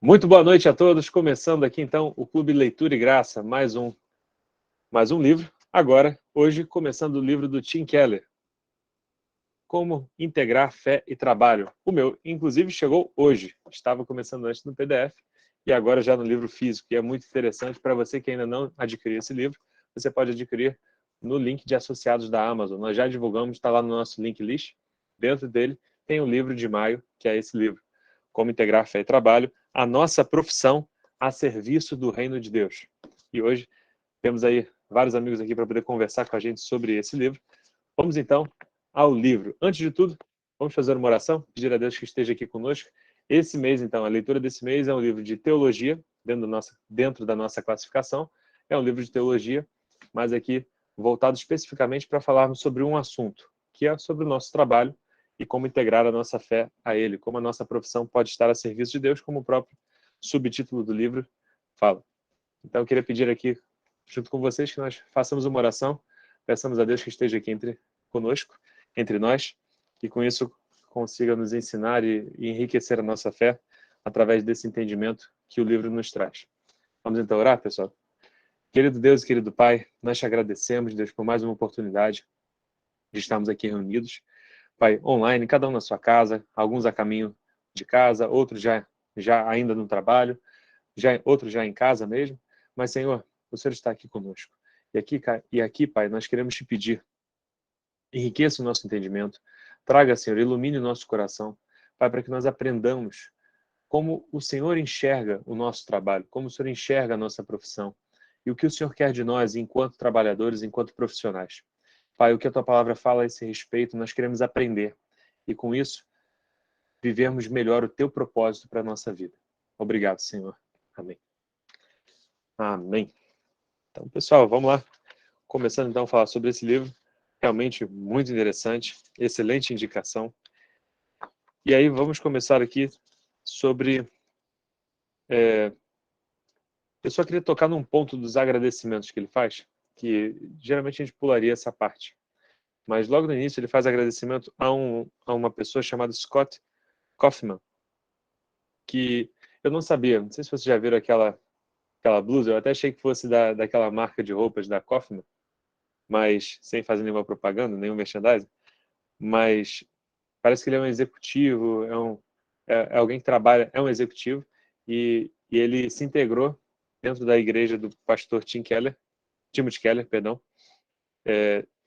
Muito boa noite a todos. Começando aqui então o Clube Leitura e Graça, mais um livro. Agora, hoje, começando o livro do Tim Keller, Como Integrar Fé e Trabalho. O meu, inclusive, chegou hoje. Estava começando antes no PDF e agora já no livro físico, que é muito interessante. Para você que ainda não adquiriu esse livro, você pode adquirir no link de associados da Amazon. Nós já divulgamos, está lá no nosso link list. Dentro dele tem o livro de maio, que é esse livro, Como Integrar Fé e Trabalho, a nossa profissão a serviço do reino de Deus. E hoje temos aí vários amigos aqui para poder conversar com a gente sobre esse livro. Vamos então ao livro. Antes de tudo, vamos fazer uma oração, pedir a Deus que esteja aqui conosco. Esse mês, então, a leitura desse mês é um livro de teologia, dentro da nossa classificação. É um livro de teologia, mas aqui voltado especificamente para falarmos sobre um assunto, que é sobre o nosso trabalho e como integrar a nossa fé a ele, como a nossa profissão pode estar a serviço de Deus, como o próprio subtítulo do livro fala. Então, eu queria pedir aqui, junto com vocês, que nós façamos uma oração, peçamos a Deus que esteja aqui conosco, entre nós, e com isso consiga nos ensinar e enriquecer a nossa fé através desse entendimento que o livro nos traz. Vamos então orar, pessoal? Querido Deus e querido Pai, nós te agradecemos, Deus, por mais uma oportunidade de estarmos aqui reunidos, Pai, online, cada um na sua casa, alguns a caminho de casa, outros já ainda no trabalho, outros já em casa mesmo, mas, Senhor, o Senhor está aqui conosco. E aqui, Pai, nós queremos te pedir, enriqueça o nosso entendimento, traga, Senhor, ilumine o nosso coração, Pai, para que nós aprendamos como o Senhor enxerga o nosso trabalho, como o Senhor enxerga a nossa profissão, e o que o Senhor quer de nós enquanto trabalhadores, enquanto profissionais. Pai, o que a Tua palavra fala a esse respeito, nós queremos aprender, e com isso, vivermos melhor o Teu propósito para a nossa vida. Obrigado, Senhor. Amém. Amém. Então, pessoal, vamos lá. Começando então a falar sobre esse livro, realmente muito interessante, excelente indicação. E aí vamos começar aqui sobre... Eu só queria tocar num ponto dos agradecimentos que ele faz, que geralmente a gente pularia essa parte. Mas logo no início ele faz agradecimento a uma pessoa chamada Scott Kaufman, que eu não sabia, não sei se vocês já viram aquela blusa, eu até achei que fosse daquela marca de roupas da Kaufman, mas sem fazer nenhuma propaganda, nenhum merchandising, mas parece que ele é um executivo, é alguém que trabalha, é um executivo, e ele se integrou dentro da igreja do pastor Timothy Keller, perdão,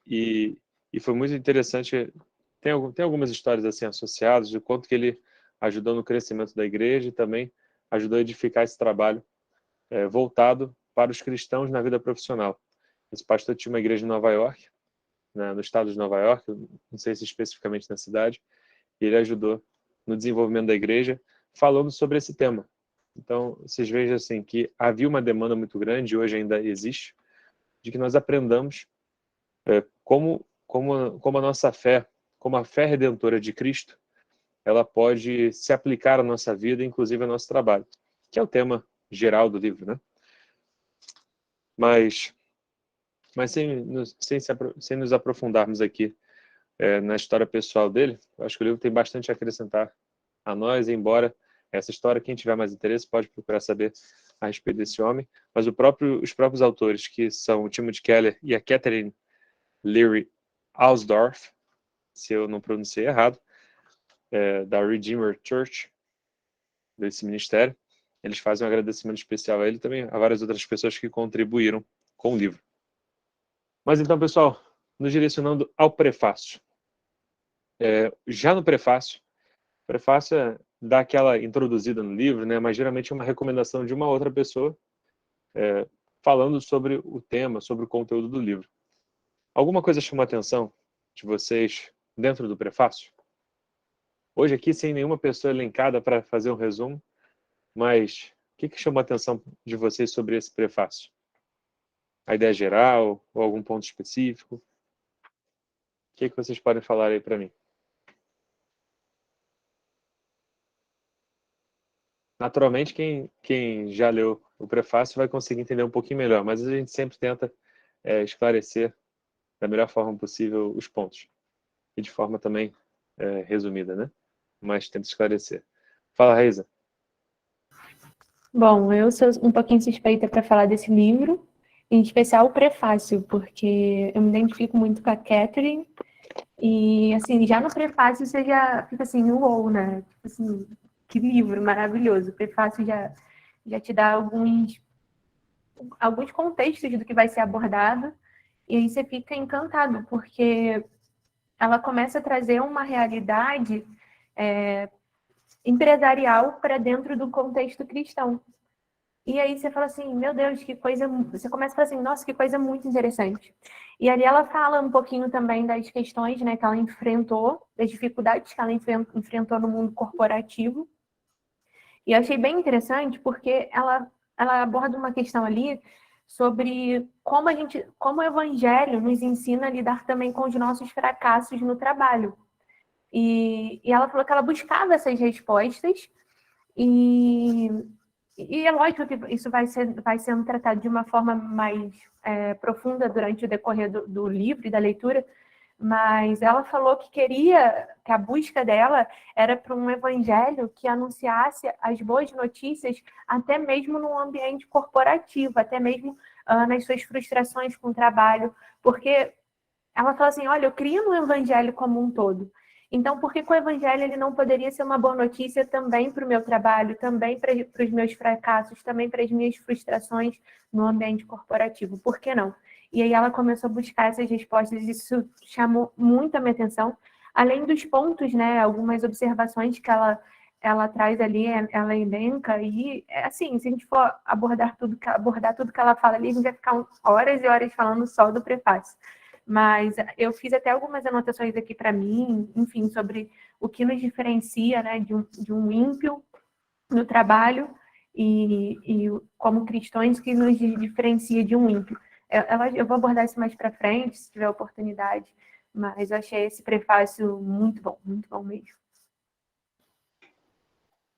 e, e foi muito interessante. Tem algumas histórias assim associadas de quanto que ele ajudou no crescimento da igreja e também ajudou a edificar esse trabalho voltado para os cristãos na vida profissional. Esse pastor tinha uma igreja em Nova York, né, no estado de Nova York, não sei se especificamente na cidade, e ele ajudou no desenvolvimento da igreja falando sobre esse tema. Então, vocês vejam assim que havia uma demanda muito grande, e hoje ainda existe, de que nós aprendamos como a nossa fé, como a fé redentora de Cristo, ela pode se aplicar à nossa vida, inclusive ao nosso trabalho, que é o tema geral do livro, né? Mas sem nos aprofundarmos aqui na história pessoal dele, eu acho que o livro tem bastante a acrescentar a nós, embora essa história, quem tiver mais interesse pode procurar saber a respeito desse homem, mas os próprios autores, que são o Timothy Keller e a Catherine Leary Ausdorf, se eu não pronunciei errado, da Redeemer Church, desse ministério, eles fazem um agradecimento especial a ele e também a várias outras pessoas que contribuíram com o livro. Mas então, pessoal, nos direcionando ao prefácio. Já no prefácio, o prefácio dá aquela introduzida no livro, né, mas geralmente é uma recomendação de uma outra pessoa falando sobre o tema, sobre o conteúdo do livro. Alguma coisa chamou a atenção de vocês dentro do prefácio? Hoje aqui, sem nenhuma pessoa elencada para fazer um resumo, mas o que chamou a atenção de vocês sobre esse prefácio? A ideia geral ou algum ponto específico? O que vocês podem falar aí para mim? Naturalmente, quem já leu o prefácio vai conseguir entender um pouquinho melhor, mas a gente sempre tenta esclarecer da melhor forma possível os pontos. E de forma também resumida, né? Mas tenta esclarecer. Fala, Raíza. Bom, eu sou um pouquinho suspeita para falar desse livro, em especial o prefácio, porque eu me identifico muito com a Catherine, e, assim, já no prefácio você já fica assim, uou, né? Tipo assim, que livro maravilhoso. O prefácio já te dá alguns contextos do que vai ser abordado, e aí você fica encantado, porque ela começa a trazer uma realidade empresarial para dentro do contexto cristão. E aí você fala assim, meu Deus, que coisa... Você começa a falar assim, nossa, que coisa muito interessante. E ali ela fala um pouquinho também das questões, né, que ela enfrentou, das dificuldades que ela enfrentou no mundo corporativo. E eu achei bem interessante porque ela aborda uma questão ali sobre como o evangelho nos ensina a lidar também com os nossos fracassos no trabalho. E ela falou que ela buscava essas respostas e, e é lógico que isso vai sendo tratado de uma forma mais profunda durante o decorrer do livro e da leitura, mas ela falou que que a busca dela era para um evangelho que anunciasse as boas notícias até mesmo no ambiente corporativo, até mesmo nas suas frustrações com o trabalho, porque ela fala assim, olha, eu crio no evangelho como um todo. Então, por que o evangelho ele não poderia ser uma boa notícia também para o meu trabalho, também para os meus fracassos, também para as minhas frustrações no ambiente corporativo? Por que não? E aí ela começou a buscar essas respostas e isso chamou muito a minha atenção. Além dos pontos, né, algumas observações que ela traz ali, ela elenca, e assim, se a gente for abordar tudo que ela fala ali, a gente vai ficar horas e horas falando só do prefácio. Mas eu fiz até algumas anotações aqui para mim, enfim, sobre o que nos diferencia, né, de um ímpio no trabalho e como cristãos que nos diferencia de um ímpio. Eu vou abordar isso mais para frente, se tiver oportunidade, mas eu achei esse prefácio muito bom mesmo.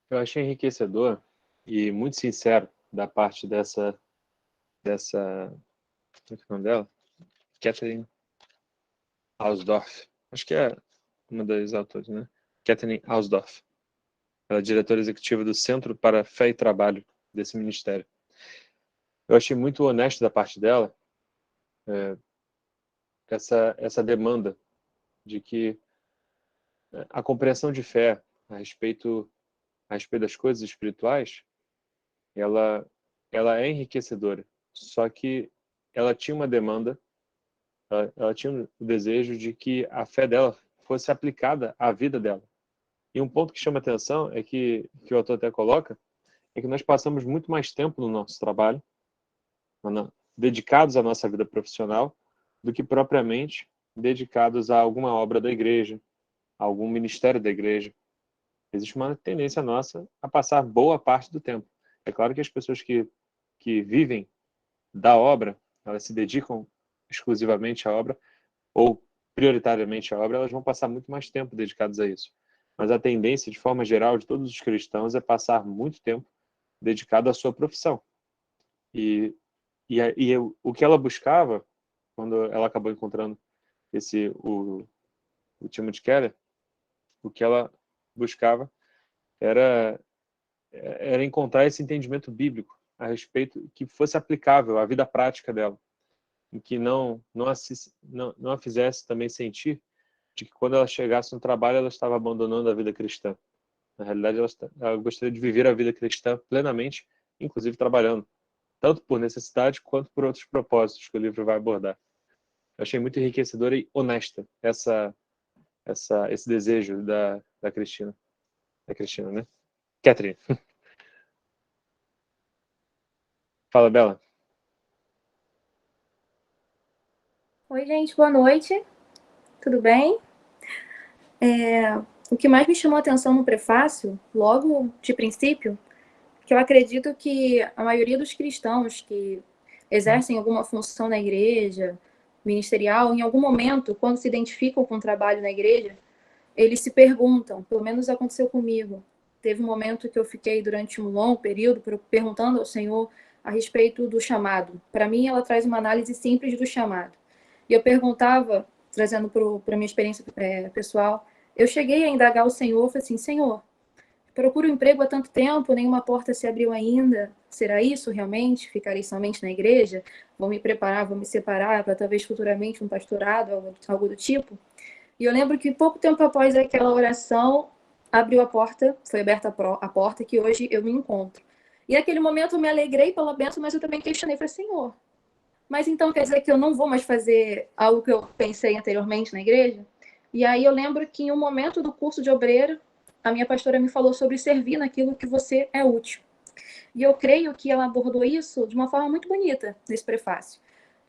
Eu achei enriquecedor e muito sincero da parte dessa como é que é o nome dela? Catherine Hausdorff. Acho que é uma das autores, né? Catherine Hausdorff. Ela é diretora executiva do Centro para Fé e Trabalho desse ministério. Eu achei muito honesto da parte dela essa demanda de que a compreensão de fé a respeito das coisas espirituais, ela, ela é enriquecedora. Só que ela tinha uma demanda, ela tinha o desejo de que a fé dela fosse aplicada à vida dela. E um ponto que chama atenção é que o autor até coloca, é que nós passamos muito mais tempo no nosso trabalho, dedicados à nossa vida profissional, do que propriamente dedicados a alguma obra da igreja, a algum ministério da igreja. Existe uma tendência nossa a passar boa parte do tempo. É claro que as pessoas que vivem da obra, elas se dedicam exclusivamente à obra, ou prioritariamente à obra, elas vão passar muito mais tempo dedicadas a isso. Mas a tendência, de forma geral, de todos os cristãos é passar muito tempo dedicado à sua profissão. E o que ela buscava, quando ela acabou encontrando o Timothy Keller, o que ela buscava era, era encontrar esse entendimento bíblico a respeito que fosse aplicável à vida prática dela, em que não a fizesse também sentir de que quando ela chegasse no trabalho ela estava abandonando a vida cristã. Na realidade, ela gostaria de viver a vida cristã plenamente, inclusive trabalhando, tanto por necessidade quanto por outros propósitos que o livro vai abordar. Eu achei muito enriquecedora e honesta esse desejo da Cristina. Da Cristina, né? Catherine. Fala, Bela. Oi, gente, boa noite. Tudo bem? O que mais me chamou a atenção no prefácio, logo de princípio, que eu acredito que a maioria dos cristãos que exercem alguma função na igreja, ministerial, em algum momento, quando se identificam com o trabalho na igreja, eles se perguntam, pelo menos aconteceu comigo. Teve um momento que eu fiquei durante um longo período perguntando ao Senhor a respeito do chamado. Para mim, ela traz uma análise simples do chamado. E eu perguntava, trazendo para a minha experiência pessoal, eu cheguei a indagar o Senhor, falei assim, Senhor, procuro um emprego há tanto tempo, nenhuma porta se abriu ainda. Será isso realmente? Ficarei somente na igreja? Vou me preparar, vou me separar para talvez futuramente um pastorado, algo do tipo? E eu lembro que pouco tempo após aquela oração, abriu a porta, foi aberta a porta que hoje eu me encontro. E naquele momento eu me alegrei pela bênção, mas eu também questionei, falei, Senhor, mas então quer dizer que eu não vou mais fazer algo que eu pensei anteriormente na igreja? E aí eu lembro que em um momento do curso de obreiro, a minha pastora me falou sobre servir naquilo que você é útil. E eu creio que ela abordou isso de uma forma muito bonita nesse prefácio.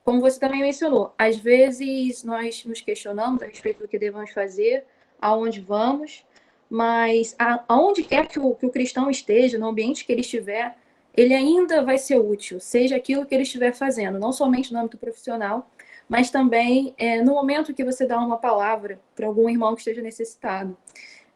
Como você também mencionou, às vezes nós nos questionamos a respeito do que devemos fazer, aonde vamos, mas aonde quer que o cristão esteja, no ambiente que ele estiver, ele ainda vai ser útil, seja aquilo que ele estiver fazendo, não somente no âmbito profissional, mas também no momento que você dá uma palavra para algum irmão que esteja necessitado.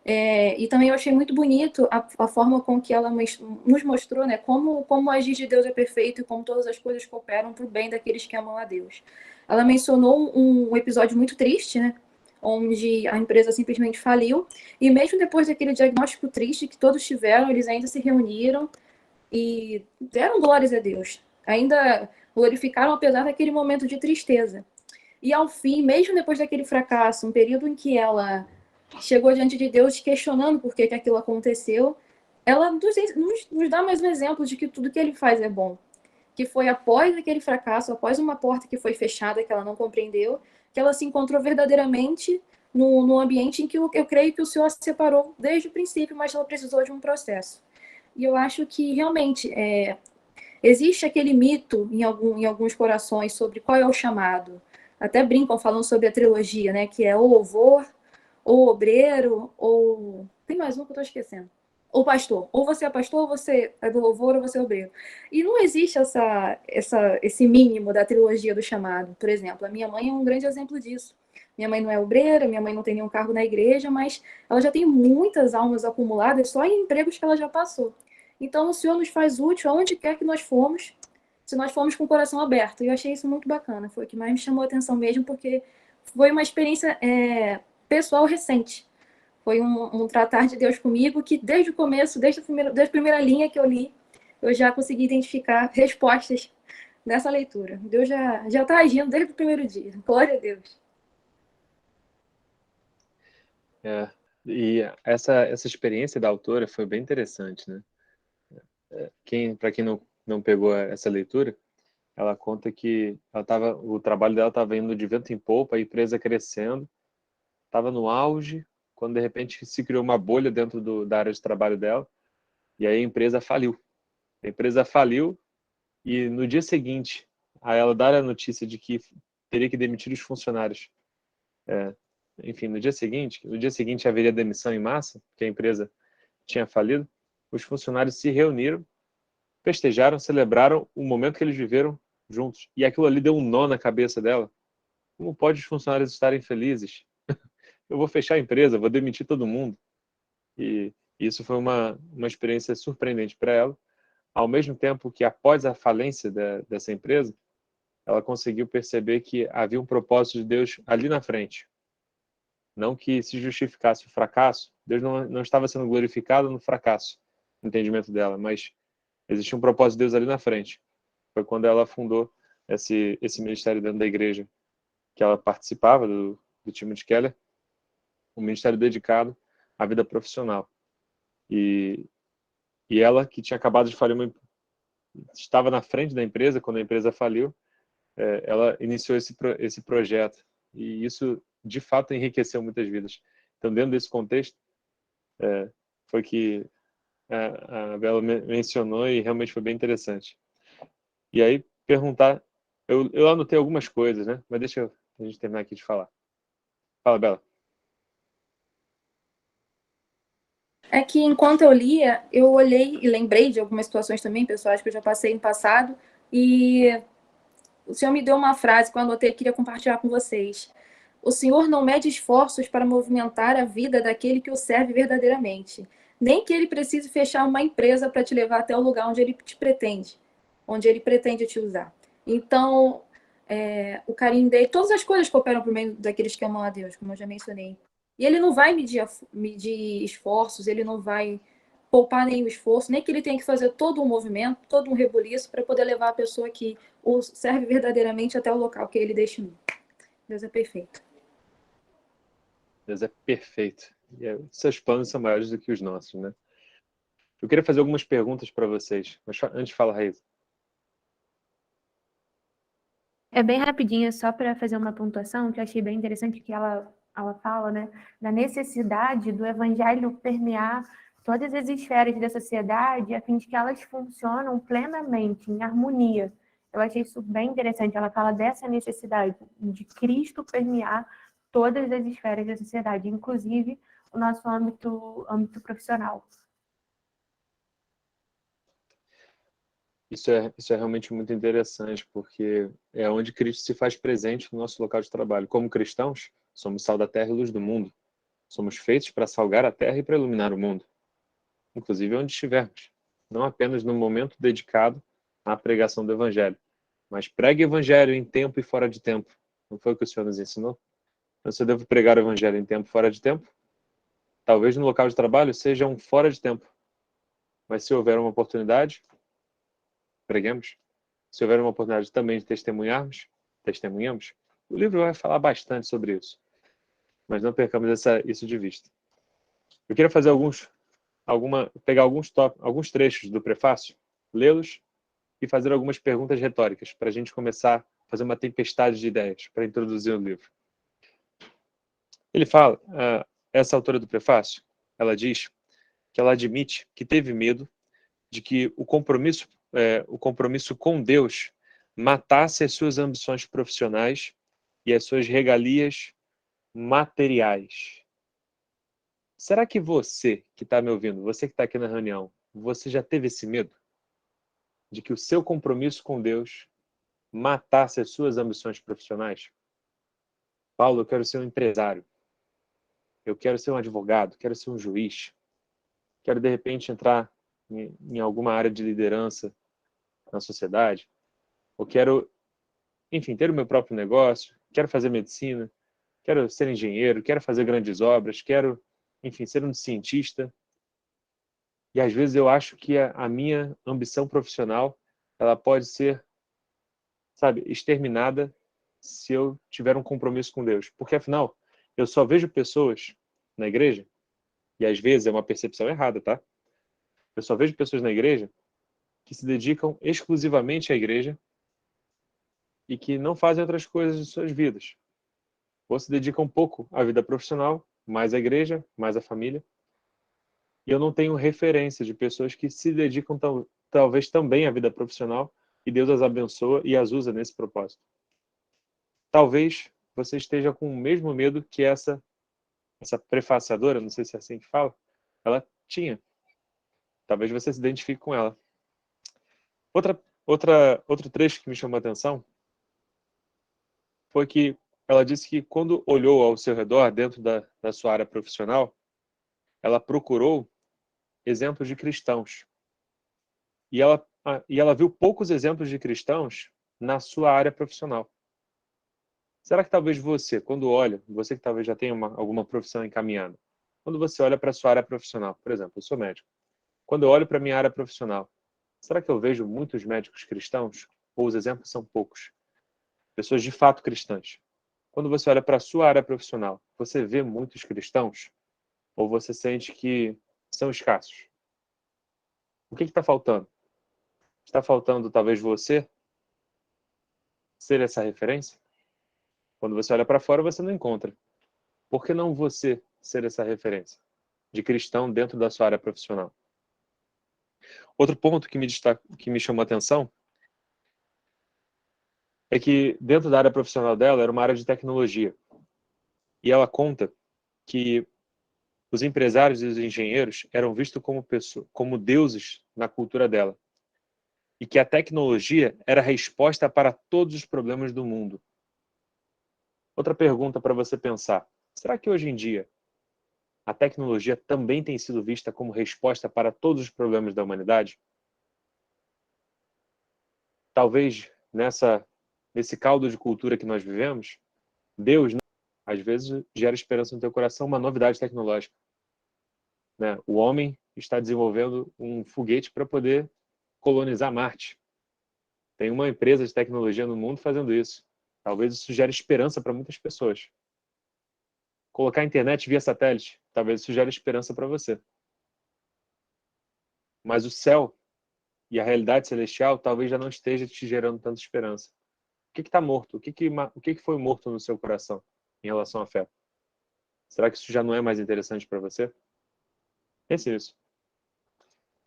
E também eu achei muito bonito a forma com que ela nos mostrou, né, como o agir de Deus é perfeito e como todas as coisas cooperam para o bem daqueles que amam a Deus. Ela mencionou um episódio muito triste, né, onde a empresa simplesmente faliu, e mesmo depois daquele diagnóstico triste que todos tiveram, eles ainda se reuniram e deram glórias a Deus. Ainda glorificaram apesar daquele momento de tristeza. E ao fim, mesmo depois daquele fracasso, um período em que ela chegou diante de Deus questionando por que aquilo aconteceu, ela nos dá mais um exemplo de que tudo que ele faz é bom. Que foi após aquele fracasso, após uma porta que foi fechada, que ela não compreendeu, que ela se encontrou verdadeiramente no ambiente em que eu creio que o Senhor a separou desde o princípio, mas ela precisou de um processo. E eu acho que realmente existe aquele mito em alguns corações sobre qual é o chamado. Até brincam falando sobre a trilogia, né? Que é o louvor, ou obreiro, ou... Tem mais um que eu estou esquecendo. Ou pastor. Ou você é pastor, ou você é do louvor, ou você é obreiro. E não existe esse mínimo da trilogia do chamado. Por exemplo, a minha mãe é um grande exemplo disso. Minha mãe não é obreira, minha mãe não tem nenhum cargo na igreja, mas ela já tem muitas almas acumuladas só em empregos que ela já passou. Então, o Senhor nos faz útil aonde quer que nós formos, se nós formos com o coração aberto. E eu achei isso muito bacana. Foi o que mais me chamou a atenção mesmo, porque foi uma experiência pessoal recente. Foi um tratar de Deus comigo que desde o começo, desde a primeira linha que eu li, eu já consegui identificar respostas nessa leitura. Deus já está agindo desde o primeiro dia. Glória a Deus. E essa experiência da autora foi bem interessante, né? Para quem não pegou essa leitura, ela conta que o trabalho dela estava indo de vento em popa, a empresa crescendo, estava no auge, quando de repente se criou uma bolha dentro da área de trabalho dela, e aí a empresa faliu. A empresa faliu e no dia seguinte, a ela dar a notícia de que teria que demitir os funcionários. Enfim, no dia seguinte haveria demissão em massa, porque a empresa tinha falido. Os funcionários se reuniram, festejaram, celebraram o momento que eles viveram juntos. E aquilo ali deu um nó na cabeça dela. Como pode os funcionários estarem felizes? Eu vou fechar a empresa, vou demitir todo mundo. E isso foi uma experiência surpreendente para ela. Ao mesmo tempo que, após a falência dessa empresa, ela conseguiu perceber que havia um propósito de Deus ali na frente. Não que se justificasse o fracasso, Deus não estava sendo glorificado no fracasso, no entendimento dela, mas existia um propósito de Deus ali na frente. Foi quando ela fundou esse ministério dentro da igreja que ela participava, do time de Keller, um ministério dedicado à vida profissional. E ela, que tinha acabado de falir, estava na frente da empresa quando a empresa faliu, ela iniciou esse projeto. E isso, de fato, enriqueceu muitas vidas. Então, dentro desse contexto, foi que a Bela mencionou e realmente foi bem interessante. E aí, perguntar... Eu anotei algumas coisas, né? Mas deixa a gente terminar aqui de falar. Fala, Bela. É que enquanto eu lia, eu olhei e lembrei de algumas situações também, pessoais que eu já passei no passado, e o Senhor me deu uma frase que eu anotei e queria compartilhar com vocês. O Senhor não mede esforços para movimentar a vida daquele que o serve verdadeiramente, nem que ele precise fechar uma empresa para te levar até o lugar onde ele pretende te usar. Então, o carinho dele, todas as coisas cooperam para o meio daqueles que amam a Deus, como eu já mencionei. E ele não vai medir esforços, ele não vai poupar nenhum esforço, nem que ele tenha que fazer todo um movimento, todo um rebuliço para poder levar a pessoa que o serve verdadeiramente até o local que ele destinou. Deus é perfeito. Deus é perfeito. E seus planos são maiores do que os nossos, né? Eu queria fazer algumas perguntas para vocês. Mas antes, fala, Raíssa. É bem rapidinho, só para fazer uma pontuação, que eu achei bem interessante que ela fala, né, da necessidade do evangelho permear todas as esferas da sociedade, a fim de que elas funcionem plenamente, em harmonia. Eu achei isso bem interessante. Ela fala dessa necessidade de Cristo permear todas as esferas da sociedade, inclusive o nosso âmbito profissional. Isso é realmente muito interessante, porque é onde Cristo se faz presente no nosso local de trabalho. Como cristãos, somos sal da terra e luz do mundo. Somos feitos para salgar a terra e para iluminar o mundo, inclusive onde estivermos. Não apenas no momento dedicado à pregação do Evangelho, mas pregue o Evangelho em tempo e fora de tempo. Não foi o que o Senhor nos ensinou? Então, se eu devo pregar o Evangelho em tempo e fora de tempo, talvez no local de trabalho seja um fora de tempo. Mas se houver uma oportunidade, preguemos. Se houver uma oportunidade também de testemunhamos. O livro vai falar bastante sobre isso. Mas não percamos isso de vista. Eu queria fazer pegar alguns trechos do prefácio, lê-los e fazer algumas perguntas retóricas para a gente começar a fazer uma tempestade de ideias para introduzir o livro. Ele fala, essa autora do prefácio, ela diz que ela admite que teve medo de que o compromisso com Deus matasse as suas ambições profissionais e as suas regalias materiais. Será que você que está me ouvindo, você que está aqui na reunião, você já teve esse medo de que o seu compromisso com Deus matasse as suas ambições profissionais? Paulo, eu quero ser um empresário, eu quero ser um advogado, quero ser um juiz, quero de repente entrar em alguma área de liderança na sociedade, ou quero, enfim, ter o meu próprio negócio, quero fazer medicina, quero ser engenheiro, quero fazer grandes obras, quero, enfim, ser um cientista. E às vezes eu acho que a minha ambição profissional, ela pode ser, sabe, exterminada se eu tiver um compromisso com Deus. Porque afinal, eu só vejo pessoas na igreja, e às vezes é uma percepção errada, tá? Eu só vejo pessoas na igreja que se dedicam exclusivamente à igreja e que não fazem outras coisas de suas vidas. Ou se dedicam um pouco à vida profissional, mais à igreja, mais à família. E eu não tenho referência de pessoas que se dedicam talvez também à vida profissional e Deus as abençoa e as usa nesse propósito. Talvez você esteja com o mesmo medo que essa prefaciadora, não sei se é assim que fala, ela tinha. Talvez você se identifique com ela. Outro trecho que me chamou a atenção foi que ela disse que quando olhou ao seu redor, dentro da sua área profissional, ela procurou exemplos de cristãos. E ela viu poucos exemplos de cristãos na sua área profissional. Será que talvez você, quando olha, você que talvez já tenha alguma profissão encaminhada, quando você olha para a sua área profissional, por exemplo, eu sou médico, quando eu olho para a minha área profissional, será que eu vejo muitos médicos cristãos? Ou os exemplos são poucos? Pessoas de fato cristãs. Quando você olha para a sua área profissional, você vê muitos cristãos? Ou você sente que são escassos? O que está faltando? Está faltando talvez você ser essa referência? Quando você olha para fora, você não encontra. Por que não você ser essa referência de cristão dentro da sua área profissional? Outro ponto que me chamou a atenção é que dentro da área profissional dela era uma área de tecnologia. E ela conta que os empresários e os engenheiros eram vistos como deuses na cultura dela. E que a tecnologia era a resposta para todos os problemas do mundo. Outra pergunta para você pensar. Será que hoje em dia a tecnologia também tem sido vista como resposta para todos os problemas da humanidade? Talvez nesse caldo de cultura que nós vivemos, Deus, às vezes, gera esperança no teu coração, uma novidade tecnológica, né? O homem está desenvolvendo um foguete para poder colonizar Marte. Tem uma empresa de tecnologia no mundo fazendo isso. Talvez isso gere esperança para muitas pessoas. Colocar a internet via satélite, talvez isso gere esperança para você. Mas o céu e a realidade celestial talvez já não esteja te gerando tanta esperança. O que está morto? O que foi morto no seu coração em relação à fé? Será que isso já não é mais interessante para você? Pense nisso.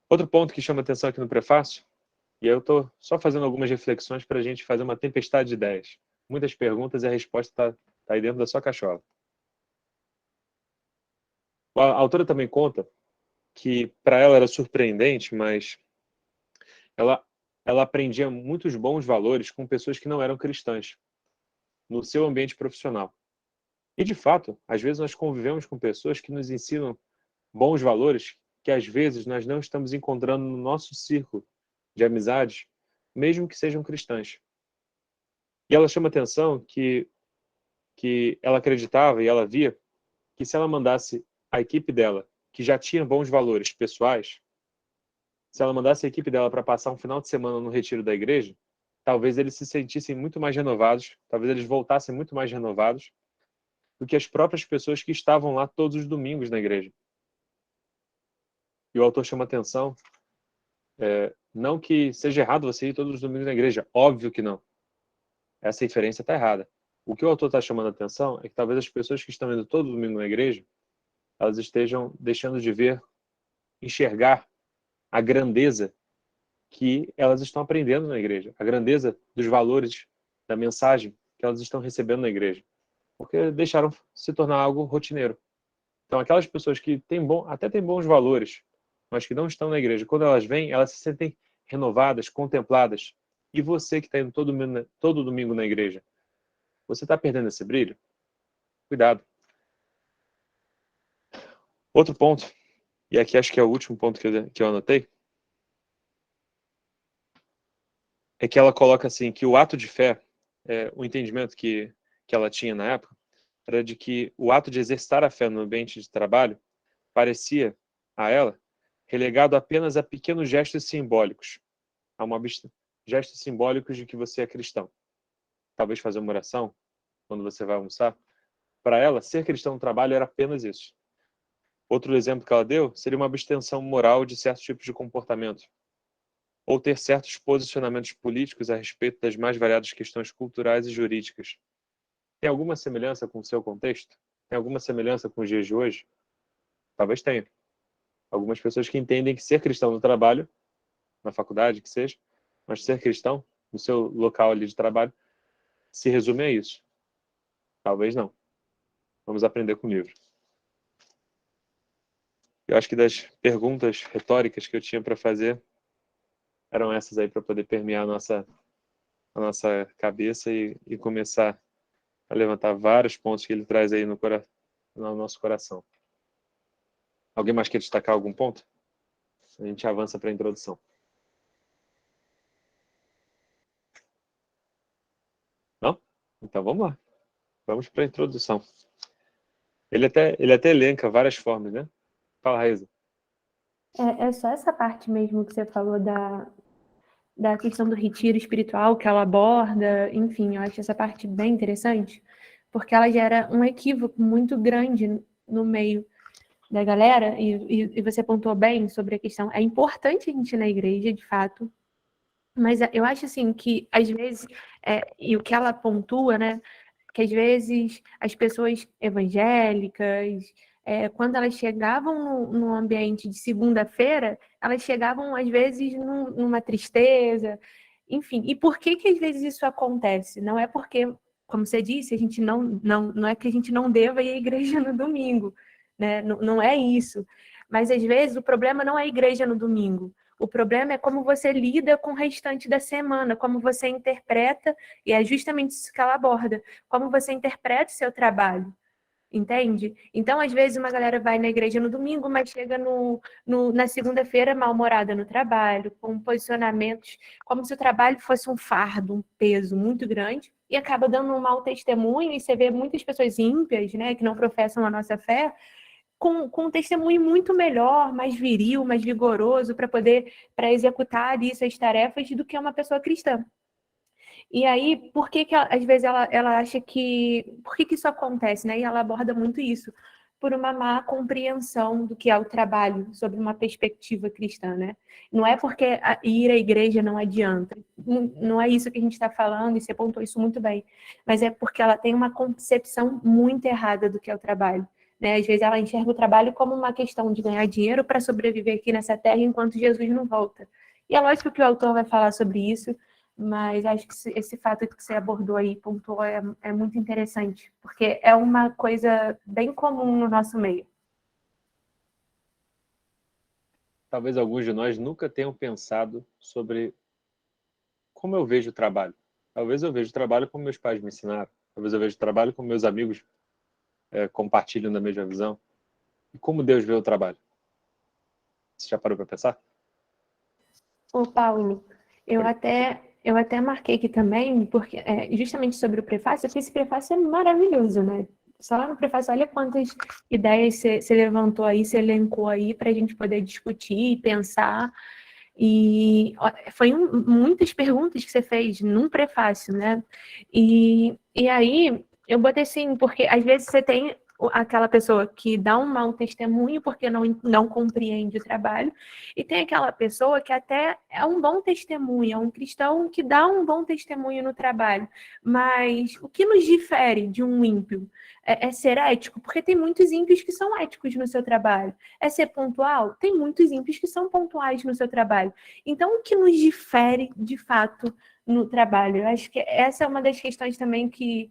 Outro ponto que chama atenção aqui no prefácio, e eu estou só fazendo algumas reflexões para a gente fazer uma tempestade de ideias. Muitas perguntas e a resposta está aí dentro da sua cachola. A autora também conta que para ela era surpreendente, mas ela aprendia muitos bons valores com pessoas que não eram cristãs no seu ambiente profissional. E, de fato, às vezes nós convivemos com pessoas que nos ensinam bons valores que, às vezes, nós não estamos encontrando no nosso círculo de amizades, mesmo que sejam cristãs. E ela chama atenção que ela acreditava e ela via que se ela mandasse a equipe dela, que já tinha bons valores pessoais, se ela mandasse a equipe dela para passar um final de semana no retiro da igreja, talvez eles se sentissem muito mais renovados, talvez eles voltassem muito mais renovados do que as próprias pessoas que estavam lá todos os domingos na igreja. E o autor chama atenção, não que seja errado você ir todos os domingos na igreja, óbvio que não. Essa inferência está errada. O que o autor está chamando atenção é que talvez as pessoas que estão indo todo domingo na igreja, elas estejam deixando de enxergar a grandeza que elas estão aprendendo na igreja, a grandeza dos valores da mensagem que elas estão recebendo na igreja, porque deixaram se tornar algo rotineiro. Então, aquelas pessoas que até têm bons valores, mas que não estão na igreja, quando elas vêm, elas se sentem renovadas, contempladas. E você que está indo todo domingo na igreja, você está perdendo esse brilho? Cuidado. Outro ponto, e aqui acho que é o último ponto que eu anotei, é que ela coloca assim, que o ato de fé, o entendimento que ela tinha na época, era de que o ato de exercitar a fé no ambiente de trabalho parecia, a ela, relegado apenas a pequenos gestos simbólicos, gestos simbólicos de que você é cristão. Talvez fazer uma oração quando você vai almoçar. Para ela, ser cristão no trabalho era apenas isso. Outro exemplo que ela deu seria uma abstenção moral de certos tipos de comportamento, ou ter certos posicionamentos políticos a respeito das mais variadas questões culturais e jurídicas. Tem alguma semelhança com o seu contexto? Tem alguma semelhança com os dias de hoje? Talvez tenha. Algumas pessoas que entendem que ser cristão no trabalho, na faculdade, que seja, mas ser cristão no seu local ali de trabalho, se resume a isso. Talvez não. Vamos aprender com o livro. Eu acho que das perguntas retóricas que eu tinha para fazer, eram essas aí para poder permear a nossa cabeça e começar a levantar vários pontos que ele traz aí no nosso coração. Alguém mais quer destacar algum ponto? A gente avança para a introdução. Não? Então vamos lá. Vamos para a introdução. Ele até elenca várias formas, né? Fala, Raíza. É só essa parte mesmo que você falou da questão do retiro espiritual que ela aborda, enfim, eu acho essa parte bem interessante, porque ela gera um equívoco muito grande no meio da galera, e você pontuou bem sobre a questão, é importante a gente ir na igreja, de fato, mas eu acho assim que, às vezes, e o que ela pontua, né, que às vezes as pessoas evangélicas, quando elas chegavam no ambiente de segunda-feira, elas chegavam às vezes numa tristeza, enfim. E por que às vezes isso acontece? Não é porque, como você disse, a gente não é que a gente não deva ir à igreja no domingo, né? Não é isso. Mas às vezes o problema não é a igreja no domingo. O problema é como você lida com o restante da semana, como você interpreta, e é justamente isso que ela aborda, como você interpreta o seu trabalho, entende? Então, às vezes, uma galera vai na igreja no domingo, mas chega na segunda-feira mal-humorada no trabalho, com posicionamentos, como se o trabalho fosse um fardo, um peso muito grande, e acaba dando um mau testemunho, e você vê muitas pessoas ímpias, né, que não professam a nossa fé, com um testemunho muito melhor, mais viril, mais vigoroso, para executar ali essas tarefas do que uma pessoa cristã. E aí, por que que às vezes ela acha que... Por que que isso acontece, né? E ela aborda muito isso, por uma má compreensão do que é o trabalho, sobre uma perspectiva cristã, né? Não é porque ir à igreja não adianta. Não é isso que a gente está falando, e você apontou isso muito bem. Mas é porque ela tem uma concepção muito errada do que é o trabalho, né? Às vezes ela enxerga o trabalho como uma questão de ganhar dinheiro para sobreviver aqui nessa terra enquanto Jesus não volta. E é lógico que o autor vai falar sobre isso, mas acho que esse fato que você abordou aí, pontuou, é muito interessante, porque é uma coisa bem comum no nosso meio. Talvez alguns de nós nunca tenham pensado sobre como eu vejo o trabalho. Talvez eu veja o trabalho como meus pais me ensinaram. Talvez eu veja o trabalho como meus amigos compartilham da mesma visão. E como Deus vê o trabalho? Você já parou para pensar? Ô, Paulo, eu até marquei aqui também, porque justamente sobre o prefácio, porque esse prefácio é maravilhoso, né? Só lá no prefácio, olha quantas ideias você levantou aí, você elencou aí para a gente poder discutir, pensar. E foi muitas perguntas que você fez num prefácio, né? E aí eu botei assim, porque às vezes você tem aquela pessoa que dá um mau testemunho porque não compreende o trabalho, e tem aquela pessoa que até é um bom testemunho, é um cristão que dá um bom testemunho no trabalho. Mas o que nos difere de um ímpio? É ser ético? Porque tem muitos ímpios que são éticos no seu trabalho. É ser pontual? Tem muitos ímpios que são pontuais no seu trabalho. Então, o que nos difere, de fato, no trabalho? Eu acho que essa é uma das questões também que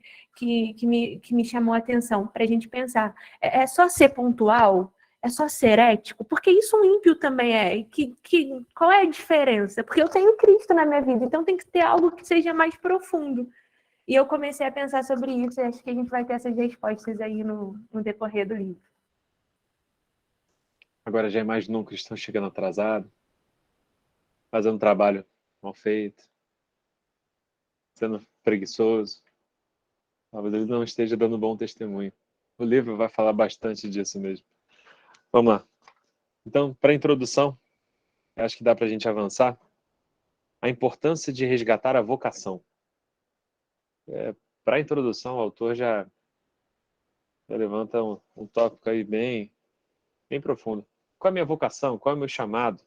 me chamou a atenção, para a gente pensar. É só ser pontual? É só ser ético? Porque isso um ímpio também é. Qual é a diferença? Porque eu tenho Cristo na minha vida, então tem que ter algo que seja mais profundo. E eu comecei a pensar sobre isso, e acho que a gente vai ter essas respostas aí no decorrer do livro. Agora já imaginou um cristão chegando atrasado, fazendo um trabalho mal feito, sendo preguiçoso? Talvez ele não esteja dando bom testemunho. O livro vai falar bastante disso mesmo. Vamos lá. Então, para a introdução, acho que dá para a gente avançar. A importância de resgatar a vocação. Para a introdução, o autor já levanta um tópico aí bem profundo. Qual é a minha vocação? Qual é o meu chamado?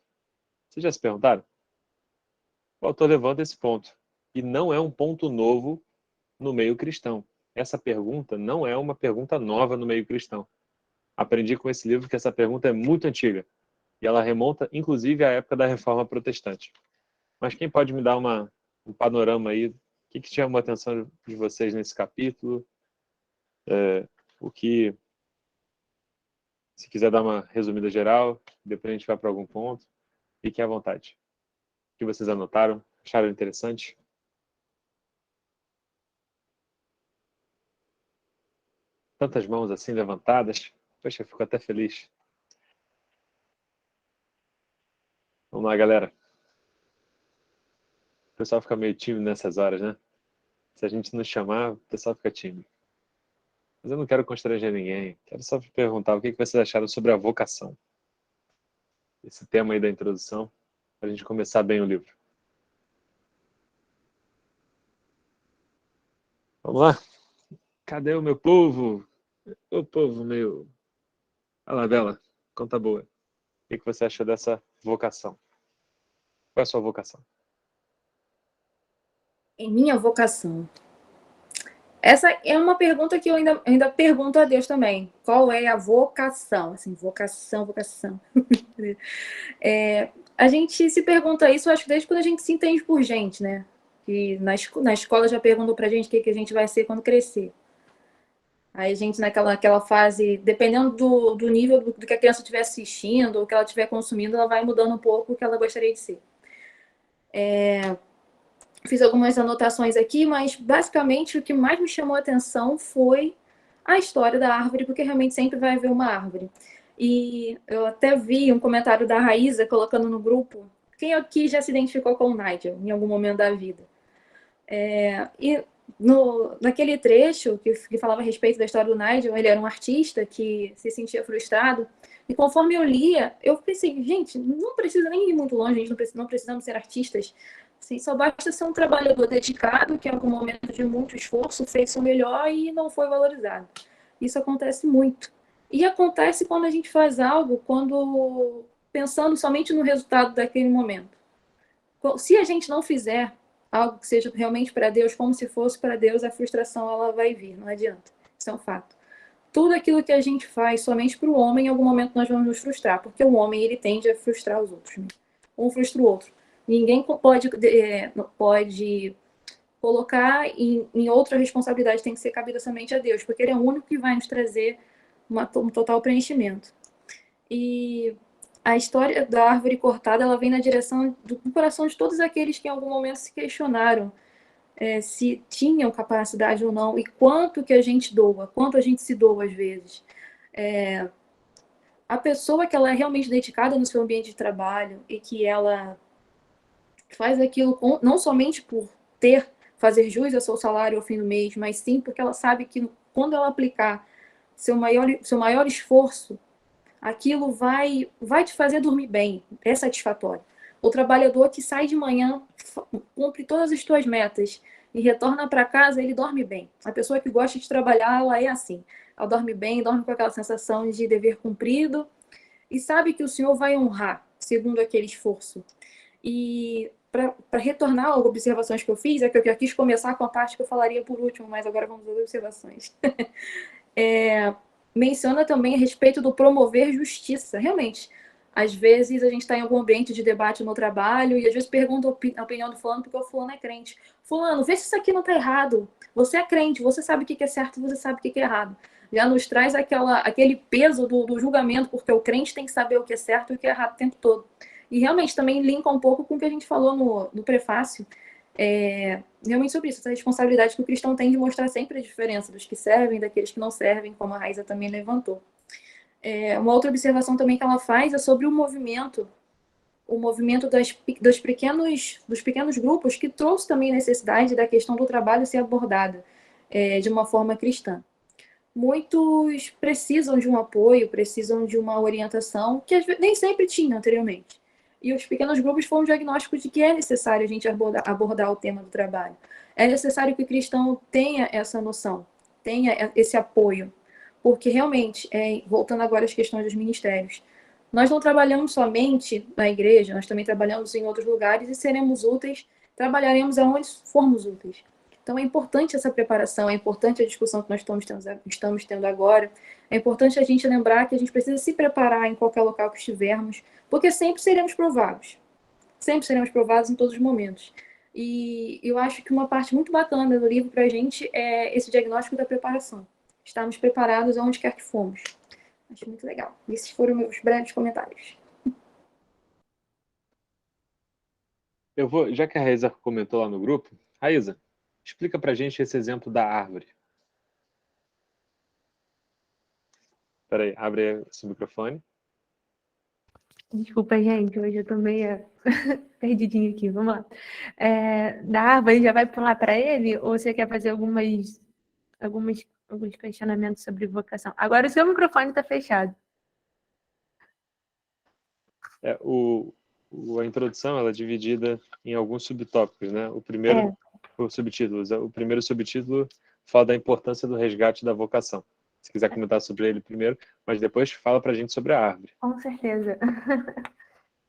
Vocês já se perguntaram? O autor levanta esse ponto. E não é um ponto novo no meio cristão. Essa pergunta não é uma pergunta nova no meio cristão. Aprendi com esse livro que essa pergunta é muito antiga. E ela remonta, inclusive, à época da Reforma Protestante. Mas quem pode me dar um panorama aí? O que chamou a atenção de vocês nesse capítulo? O que... Se quiser dar uma resumida geral, depois a gente vai para algum ponto. Fiquem à vontade. O que vocês anotaram? Acharam interessante? Tantas mãos assim levantadas. Poxa, eu fico até feliz. Vamos lá, galera. O pessoal fica meio tímido nessas horas, né? Se a gente não chamar, o pessoal fica tímido. Mas eu não quero constranger ninguém. Quero só perguntar o que vocês acharam sobre a vocação. Esse tema aí da introdução, para a gente começar bem o livro. Vamos lá? Cadê o meu povo? O povo meu. Olha lá, Bela, conta boa. O que você achou dessa vocação? Qual é a sua vocação? Em minha vocação. Essa é uma pergunta que eu ainda pergunto a Deus também. Qual é a vocação? Assim, vocação. A gente se pergunta isso, acho que desde quando a gente se entende por gente, né? E na escola já perguntou pra gente o que a gente vai ser quando crescer. Aí a gente, naquela fase, dependendo do nível do que a criança estiver assistindo ou que ela estiver consumindo, ela vai mudando um pouco o que ela gostaria de ser. Fiz algumas anotações aqui, mas basicamente o que mais me chamou a atenção foi a história da árvore, porque realmente sempre vai haver uma árvore. E eu até vi um comentário da Raíza colocando no grupo: quem aqui já se identificou com o Nigel em algum momento da vida? E Naquele trecho que falava a respeito da história do Nigel, ele era um artista que se sentia frustrado, e conforme eu lia, eu pensei, gente, não precisa nem ir muito longe, a gente não precisamos ser artistas, assim, só basta ser um trabalhador dedicado, que em algum momento de muito esforço fez o melhor e não foi valorizado. Isso acontece muito. E acontece quando a gente faz algo, pensando somente no resultado daquele momento. Se a gente não fizer algo que seja realmente para Deus, como se fosse para Deus, a frustração ela vai vir, não adianta. Isso é um fato. Tudo aquilo que a gente faz somente para o homem, em algum momento nós vamos nos frustrar, porque o homem ele tende a frustrar os outros. Né? Um frustra o outro. Ninguém pode colocar em outra responsabilidade, tem que ser cabida somente a Deus, porque ele é o único que vai nos trazer um total preenchimento. E a história da árvore cortada, ela vem na direção do coração de todos aqueles que em algum momento se questionaram se tinham capacidade ou não, e quanto que a gente doa, quanto a gente se doa às vezes. A pessoa que ela é realmente dedicada no seu ambiente de trabalho e que ela faz aquilo não somente por fazer jus ao seu salário ao fim do mês, mas sim porque ela sabe que quando ela aplicar seu maior esforço, aquilo vai te fazer dormir bem, é satisfatório. O trabalhador que sai de manhã, cumpre todas as suas metas e retorna para casa, ele dorme bem. A pessoa que gosta de trabalhar, ela é assim. Ela dorme bem, dorme com aquela sensação de dever cumprido e sabe que o Senhor vai honrar, segundo aquele esforço. E para retornar às observações que eu fiz, é que eu quis começar com a parte que eu falaria por último, mas agora vamos às observações. Menciona também a respeito do promover justiça. Realmente, às vezes a gente está em algum ambiente de debate no trabalho e às vezes pergunta a opinião do fulano porque o fulano é crente. Fulano, vê se isso aqui não está errado. Você é crente, você sabe o que é certo, você sabe o que é errado. Já nos traz aquele peso do julgamento, porque o crente tem que saber o que é certo e o que é errado o tempo todo. E realmente também linka um pouco com o que a gente falou no prefácio, realmente sobre isso, essa responsabilidade que o cristão tem de mostrar sempre a diferença dos que servem, daqueles que não servem, como a Raíza também levantou. Uma outra observação também que ela faz é sobre o movimento dos pequenos grupos, que trouxe também a necessidade da questão do trabalho ser abordada de uma forma cristã. Muitos precisam de um apoio, precisam de uma orientação, que nem sempre tinha anteriormente. E os pequenos grupos foram um diagnóstico de que é necessário a gente abordar o tema do trabalho. É necessário que o cristão tenha essa noção, tenha esse apoio. Porque realmente, voltando agora às questões dos ministérios, nós não trabalhamos somente na igreja, nós também trabalhamos em outros lugares e seremos úteis, trabalharemos aonde formos úteis. Então é importante essa preparação, é importante a discussão que nós estamos tendo agora, é importante a gente lembrar que a gente precisa se preparar em qualquer local que estivermos, porque sempre seremos provados em todos os momentos. E eu acho que uma parte muito bacana do livro para a gente é esse diagnóstico da preparação. Estarmos preparados aonde quer que fomos. Acho muito legal. Esses foram meus breves comentários. Já que a Raíza comentou lá no grupo, Raíza, explica pra gente esse exemplo da árvore. Espera aí, abre esse microfone. Desculpa, gente, hoje eu tô meio perdidinha aqui, vamos lá. Da árvore, já vai pular para ele? Ou você quer fazer alguns questionamentos sobre vocação? Agora o seu microfone está fechado. A introdução ela é dividida em alguns subtópicos, né? O primeiro, o primeiro subtítulo fala da importância do resgate da vocação. Se quiser comentar sobre ele primeiro, mas depois fala para a gente sobre a árvore. Com certeza.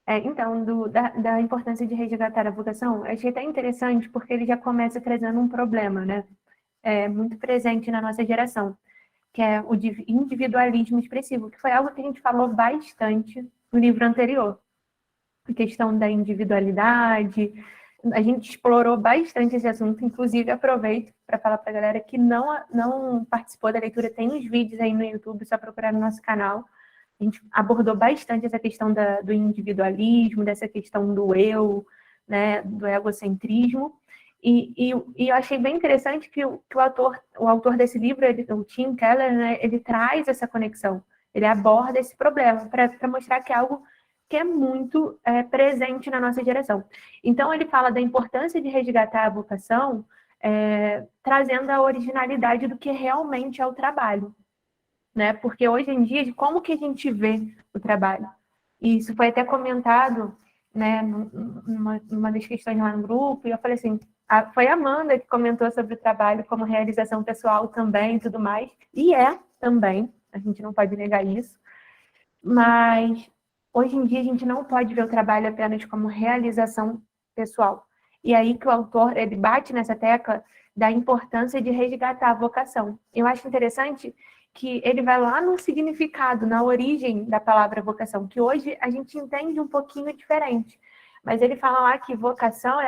Então, da importância de resgatar a vocação, achei até interessante porque ele já começa trazendo um problema, né? Muito presente na nossa geração, que é o individualismo expressivo, que foi algo que a gente falou bastante no livro anterior. A questão da individualidade, a gente explorou bastante esse assunto, inclusive aproveito para falar para a galera que não participou da leitura, tem uns vídeos aí no YouTube, só procurar no nosso canal. A gente abordou bastante essa questão do individualismo, dessa questão do eu, né, do egocentrismo. E eu achei bem interessante que o autor desse livro, o Tim Keller, né, ele traz essa conexão, ele aborda esse problema para mostrar que é algo que é muito presente na nossa geração. Então, ele fala da importância de resgatar a vocação trazendo a originalidade do que realmente é o trabalho, né? Porque hoje em dia, como que a gente vê o trabalho? E isso foi até comentado, né, numa das questões lá no grupo, e eu falei assim, foi a Amanda que comentou sobre o trabalho como realização pessoal também e tudo mais, e também, a gente não pode negar isso, mas hoje em dia a gente não pode ver o trabalho apenas como realização pessoal. E aí que o autor, ele bate nessa tecla da importância de resgatar a vocação. Eu acho interessante que ele vai lá no significado, na origem da palavra vocação, que hoje a gente entende um pouquinho diferente. Mas ele fala lá que vocação,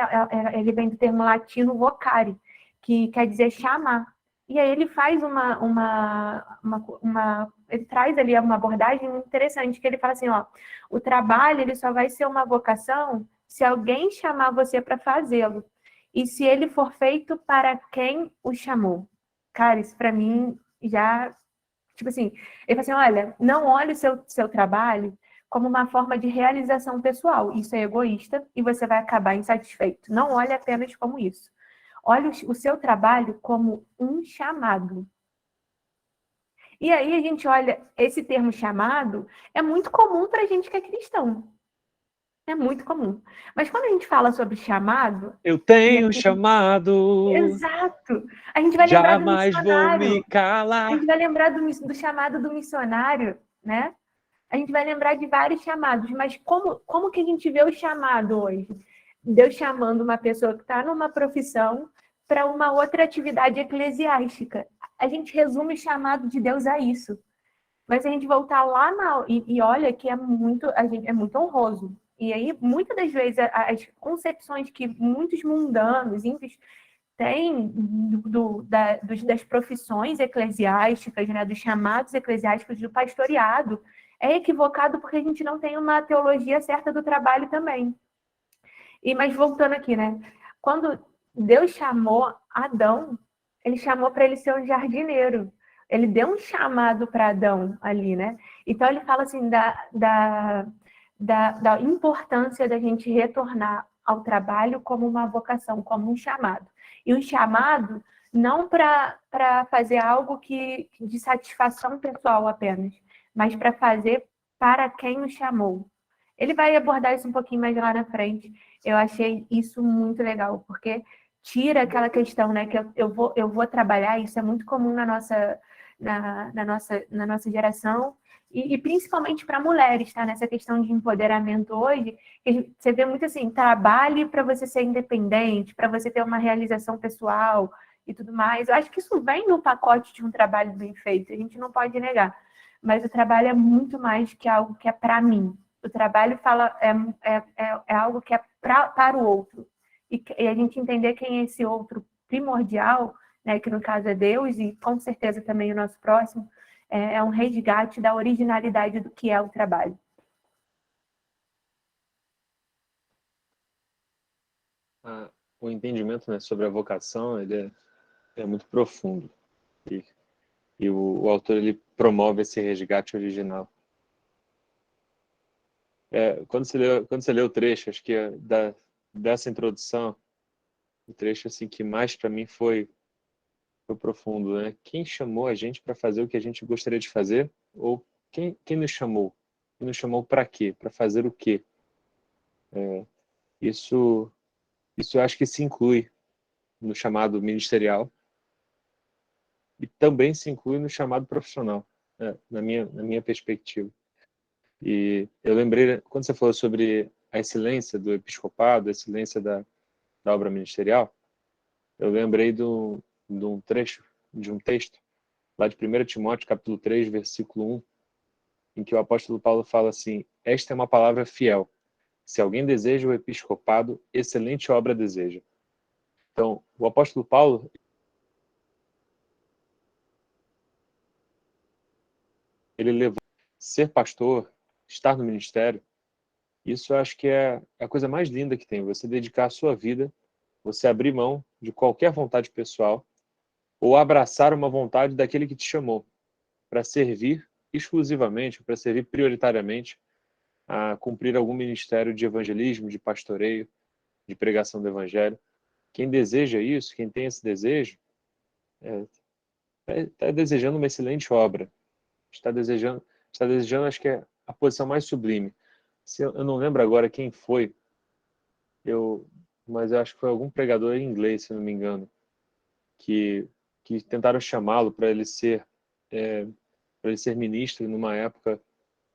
ele vem do termo latino vocare, que quer dizer chamar. E aí ele faz ele traz ali uma abordagem interessante, que ele fala assim, ó, o trabalho ele só vai ser uma vocação se alguém chamar você para fazê-lo. E se ele for feito para quem o chamou. Cara, isso para mim já, tipo assim, ele fala assim, olha, não olhe o seu trabalho como uma forma de realização pessoal. Isso é egoísta e você vai acabar insatisfeito. Não olhe apenas como isso. Olhe o seu trabalho como um chamado. E aí a gente olha, esse termo chamado é muito comum para a gente que é cristão. É muito comum. Mas quando a gente fala sobre chamado... Eu tenho chamado, Exato! A gente vai lembrar do jamais vou me missionário. A calar. gente vai lembrar do chamado do missionário, né? A gente vai lembrar de vários chamados. Mas como que a gente vê o chamado hoje? Deus chamando uma pessoa que está numa profissão para uma outra atividade eclesiástica. A gente resume o chamado de Deus a isso. Mas se a gente voltar lá e olha que é muito honroso. E aí, muitas das vezes, as concepções que muitos mundanos, ímpios, têm das profissões eclesiásticas, né, dos chamados eclesiásticos, do pastoreado, é equivocado porque a gente não tem uma teologia certa do trabalho também. Mas voltando aqui, né? Quando Deus chamou Adão, ele chamou para ele ser um jardineiro. Ele deu um chamado para Adão ali, né? Então ele fala assim da importância da gente retornar ao trabalho como uma vocação, como um chamado. E um chamado não para fazer algo de satisfação pessoal apenas, mas para fazer para quem o chamou. Ele vai abordar isso um pouquinho mais lá na frente. Eu achei isso muito legal, porque tira aquela questão, né, que eu vou trabalhar, isso é muito comum na nossa geração, e principalmente para mulheres, tá? Nessa questão de empoderamento hoje, você vê muito assim, trabalhe para você ser independente, para você ter uma realização pessoal e tudo mais. Eu acho que isso vem no pacote de um trabalho bem feito, a gente não pode negar. Mas o trabalho é muito mais que algo que é para mim. O trabalho é algo que é para o outro. E a gente entender quem é esse outro primordial, né, que no caso é Deus, e com certeza também o nosso próximo, é um resgate da originalidade do que é o trabalho. O entendimento, né, sobre a vocação ele é muito profundo. E o autor ele promove esse resgate original. Quando você lê o trecho, acho que dessa introdução, o trecho assim, que mais para mim foi profundo, né? Quem chamou a gente para fazer o que a gente gostaria de fazer? Ou quem nos chamou? Quem nos chamou para quê? Para fazer o quê? Isso eu acho que se inclui no chamado ministerial e também se inclui no chamado profissional, né? na minha perspectiva. E eu lembrei, quando você falou sobre a excelência do episcopado, a excelência da obra ministerial, eu lembrei de um trecho, de um texto, lá de 1 Timóteo, capítulo 3, versículo 1, em que o apóstolo Paulo fala assim: esta é uma palavra fiel. Se alguém deseja o episcopado, excelente obra deseja. Então, o apóstolo Paulo, ele levou ser pastor, estar no ministério. Isso eu acho que é a coisa mais linda que tem. Você dedicar a sua vida, você abrir mão de qualquer vontade pessoal ou abraçar uma vontade daquele que te chamou para servir exclusivamente, para servir prioritariamente a cumprir algum ministério de evangelismo, de pastoreio, de pregação do evangelho. quem deseja isso, quem tem esse desejo, está desejando uma excelente obra. Está desejando, acho que é a posição mais sublime. Eu não lembro agora quem foi, mas eu acho que foi algum pregador em inglês, se não me engano, que tentaram chamá-lo para ele ser ministro numa época,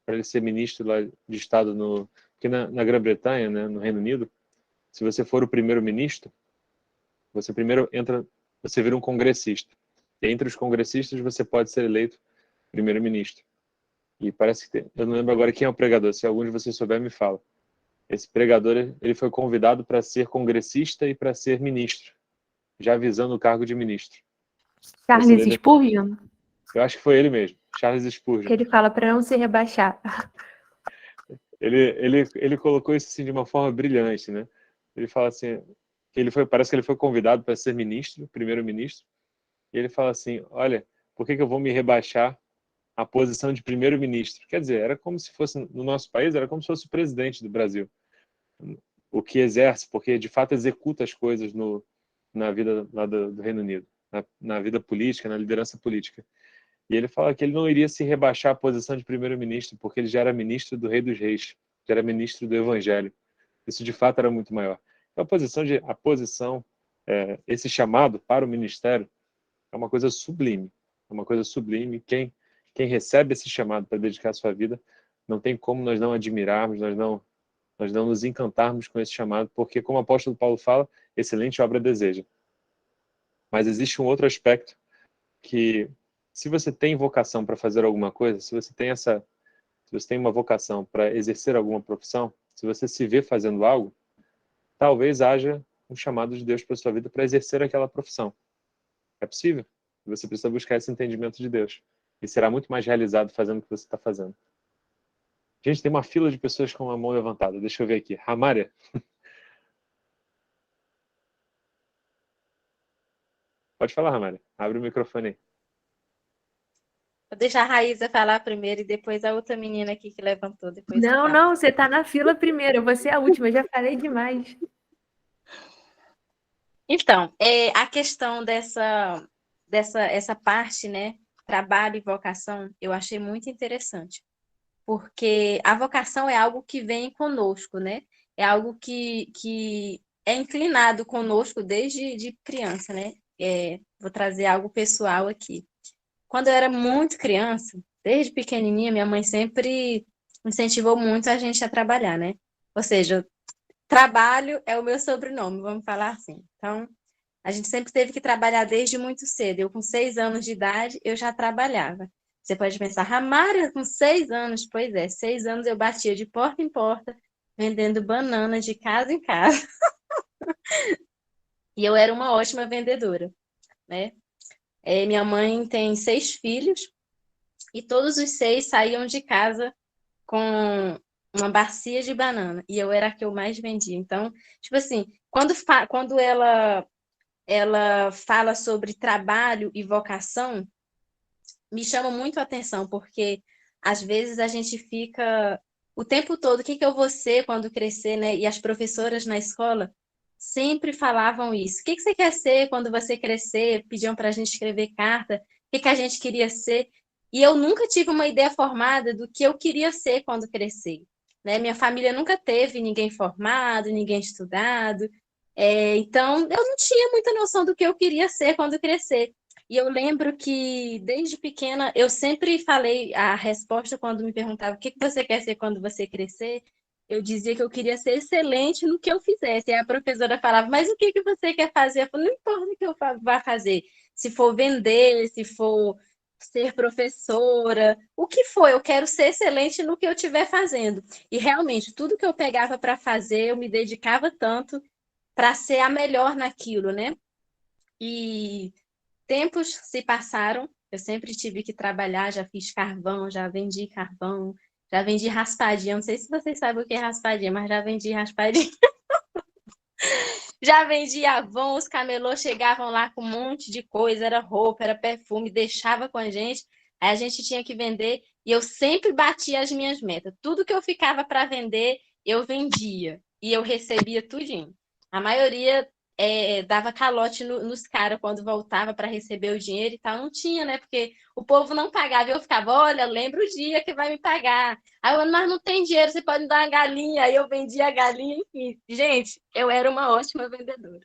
para ele ser ministro lá de Estado porque na Grã-Bretanha, né, no Reino Unido, se você for o primeiro-ministro, você primeiro você vira um congressista. E entre os congressistas você pode ser eleito primeiro-ministro. E parece que eu não lembro agora quem é o pregador, se algum de vocês souber, me fala. Esse pregador, ele foi convidado para ser congressista e para ser ministro, já visando o cargo de ministro. Charles Spurgeon? Eu acho que foi ele mesmo, Charles Spurgeon. Que ele fala para não se rebaixar. Ele colocou isso assim de uma forma brilhante, né? Ele fala assim, parece que ele foi convidado para ser ministro, primeiro-ministro, e ele fala assim, olha, por que eu vou me rebaixar a posição de primeiro-ministro? Quer dizer, era como se fosse, no nosso país, era como se fosse o presidente do Brasil. O que exerce, porque de fato executa as coisas na vida lá do Reino Unido, na vida política, na liderança política. E ele fala que ele não iria se rebaixar à posição de primeiro-ministro, porque ele já era ministro do Rei dos Reis, já era ministro do Evangelho. Isso de fato era muito maior. Então, esse chamado para o ministério é uma coisa sublime. É uma coisa sublime. Quem recebe esse chamado para dedicar a sua vida, não tem como nós não admirarmos, nós não nos encantarmos com esse chamado, porque, como o apóstolo Paulo fala, excelente obra deseja. Mas existe um outro aspecto que, se você tem vocação para fazer alguma coisa, se você tem uma vocação para exercer alguma profissão, se você se vê fazendo algo, talvez haja um chamado de Deus para sua vida para exercer aquela profissão. É possível. Você precisa buscar esse entendimento de Deus. E será muito mais realizado fazendo o que você está fazendo. Gente, tem uma fila de pessoas com a mão levantada. Deixa eu ver aqui. Ramária? Pode falar, Ramária. Abre o microfone aí. Vou deixar a Raíza falar primeiro e depois a outra menina aqui que levantou. Depois Não, você tá na fila primeiro. Eu vou ser a última, eu já falei demais. Então, a questão essa parte, né, trabalho e vocação, eu achei muito interessante, porque a vocação é algo que vem conosco, né? É algo que é inclinado conosco desde de criança, né? Vou trazer algo pessoal aqui. Quando eu era muito criança, desde pequenininha, minha mãe sempre incentivou muito a gente a trabalhar, né? Ou seja, trabalho é o meu sobrenome, vamos falar assim. Então, a gente sempre teve que trabalhar desde muito cedo. Eu, com 6 anos de idade, eu já trabalhava. Você pode pensar, Ramária, com 6 anos? Pois é, 6 anos eu batia de porta em porta, vendendo banana de casa em casa. E eu era uma ótima vendedora, né? Minha mãe tem 6 filhos e todos os 6 saíam de casa com uma bacia de banana. E eu era a que eu mais vendia. Então, tipo assim, quando ela fala sobre trabalho e vocação, me chama muito a atenção, porque às vezes a gente fica o tempo todo, o que eu vou ser quando crescer, né? E as professoras na escola sempre falavam isso. O que você quer ser quando você crescer? Pediam para a gente escrever carta, o que a gente queria ser. E eu nunca tive uma ideia formada do que eu queria ser quando crescer. Né? Minha família nunca teve ninguém formado, ninguém estudado. Então, eu não tinha muita noção do que eu queria ser quando crescer. E eu lembro que, desde pequena, eu sempre falei a resposta quando me perguntavam o que você quer ser quando você crescer. Eu dizia que eu queria ser excelente no que eu fizesse. E a professora falava, mas o que você quer fazer? Eu falei, não importa o que eu vá fazer. Se for vender, se for ser professora, o que for, eu quero ser excelente no que eu estiver fazendo. E realmente, tudo que eu pegava para fazer, eu me dedicava tanto para ser a melhor naquilo, né? E tempos se passaram, eu sempre tive que trabalhar, já fiz carvão, já vendi raspadinha. Não sei se vocês sabem o que é raspadinha, mas já vendi raspadinha. Já vendi Avon, os camelôs chegavam lá com um monte de coisa, era roupa, era perfume, deixava com a gente, aí a gente tinha que vender, e eu sempre batia as minhas metas. Tudo que eu ficava para vender, eu vendia, e eu recebia tudinho. A maioria dava calote nos caras quando voltava para receber o dinheiro e tal. Não tinha, né? Porque o povo não pagava. Eu ficava, olha, lembra o dia que vai me pagar. Aí eu, mas não tem dinheiro, você pode me dar uma galinha. Aí eu vendia a galinha, enfim. Gente, eu era uma ótima vendedora.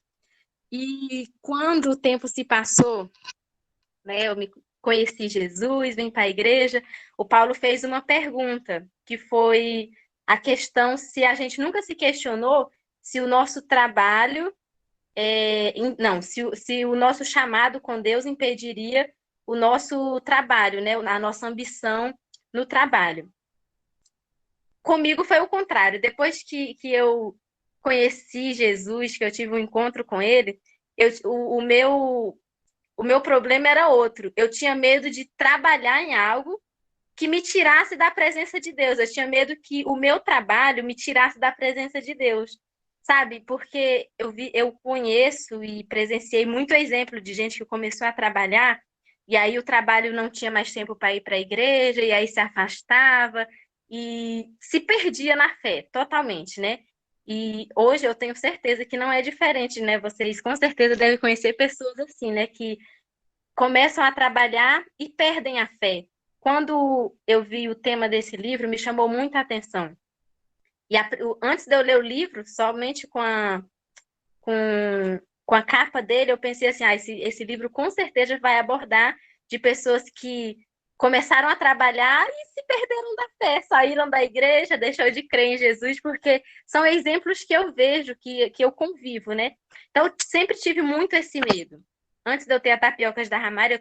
E quando o tempo se passou, né, eu me conheci Jesus, vim para a igreja, o Paulo fez uma pergunta, que foi a questão se a gente nunca se questionou se o nosso trabalho não, se o nosso chamado com Deus impediria o nosso trabalho, né? A nossa ambição no trabalho. Comigo foi o contrário. Depois que eu conheci Jesus, que eu tive um encontro com ele, o meu problema era outro. Eu tinha medo de trabalhar em algo que me tirasse da presença de Deus. Eu tinha medo que o meu trabalho me tirasse da presença de Deus. Sabe? Porque eu conheço e presenciei muito exemplo de gente que começou a trabalhar e aí o trabalho não tinha mais tempo para ir para a igreja e aí se afastava e se perdia na fé totalmente, né? E hoje eu tenho certeza que não é diferente, né? Vocês com certeza devem conhecer pessoas assim, né? Que começam a trabalhar e perdem a fé. Quando eu vi o tema desse livro, me chamou muita atenção. E antes de eu ler o livro, somente com a capa dele, eu pensei assim, esse livro com certeza vai abordar de pessoas que começaram a trabalhar e se perderam da fé, saíram da igreja, deixou de crer em Jesus, porque são exemplos que eu vejo, que eu convivo, né? Então, eu sempre tive muito esse medo. Antes de eu ter a Tapiocas da Ramária,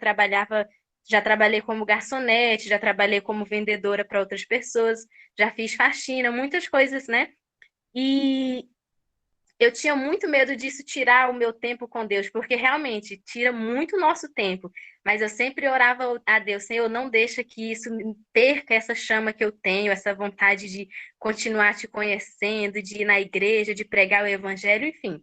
já trabalhei como garçonete, já trabalhei como vendedora para outras pessoas, já fiz faxina, muitas coisas, né? E eu tinha muito medo disso tirar o meu tempo com Deus, porque realmente tira muito nosso tempo. Mas eu sempre orava a Deus, Senhor, não deixa que isso perca essa chama que eu tenho, essa vontade de continuar te conhecendo, de ir na igreja, de pregar o evangelho, enfim.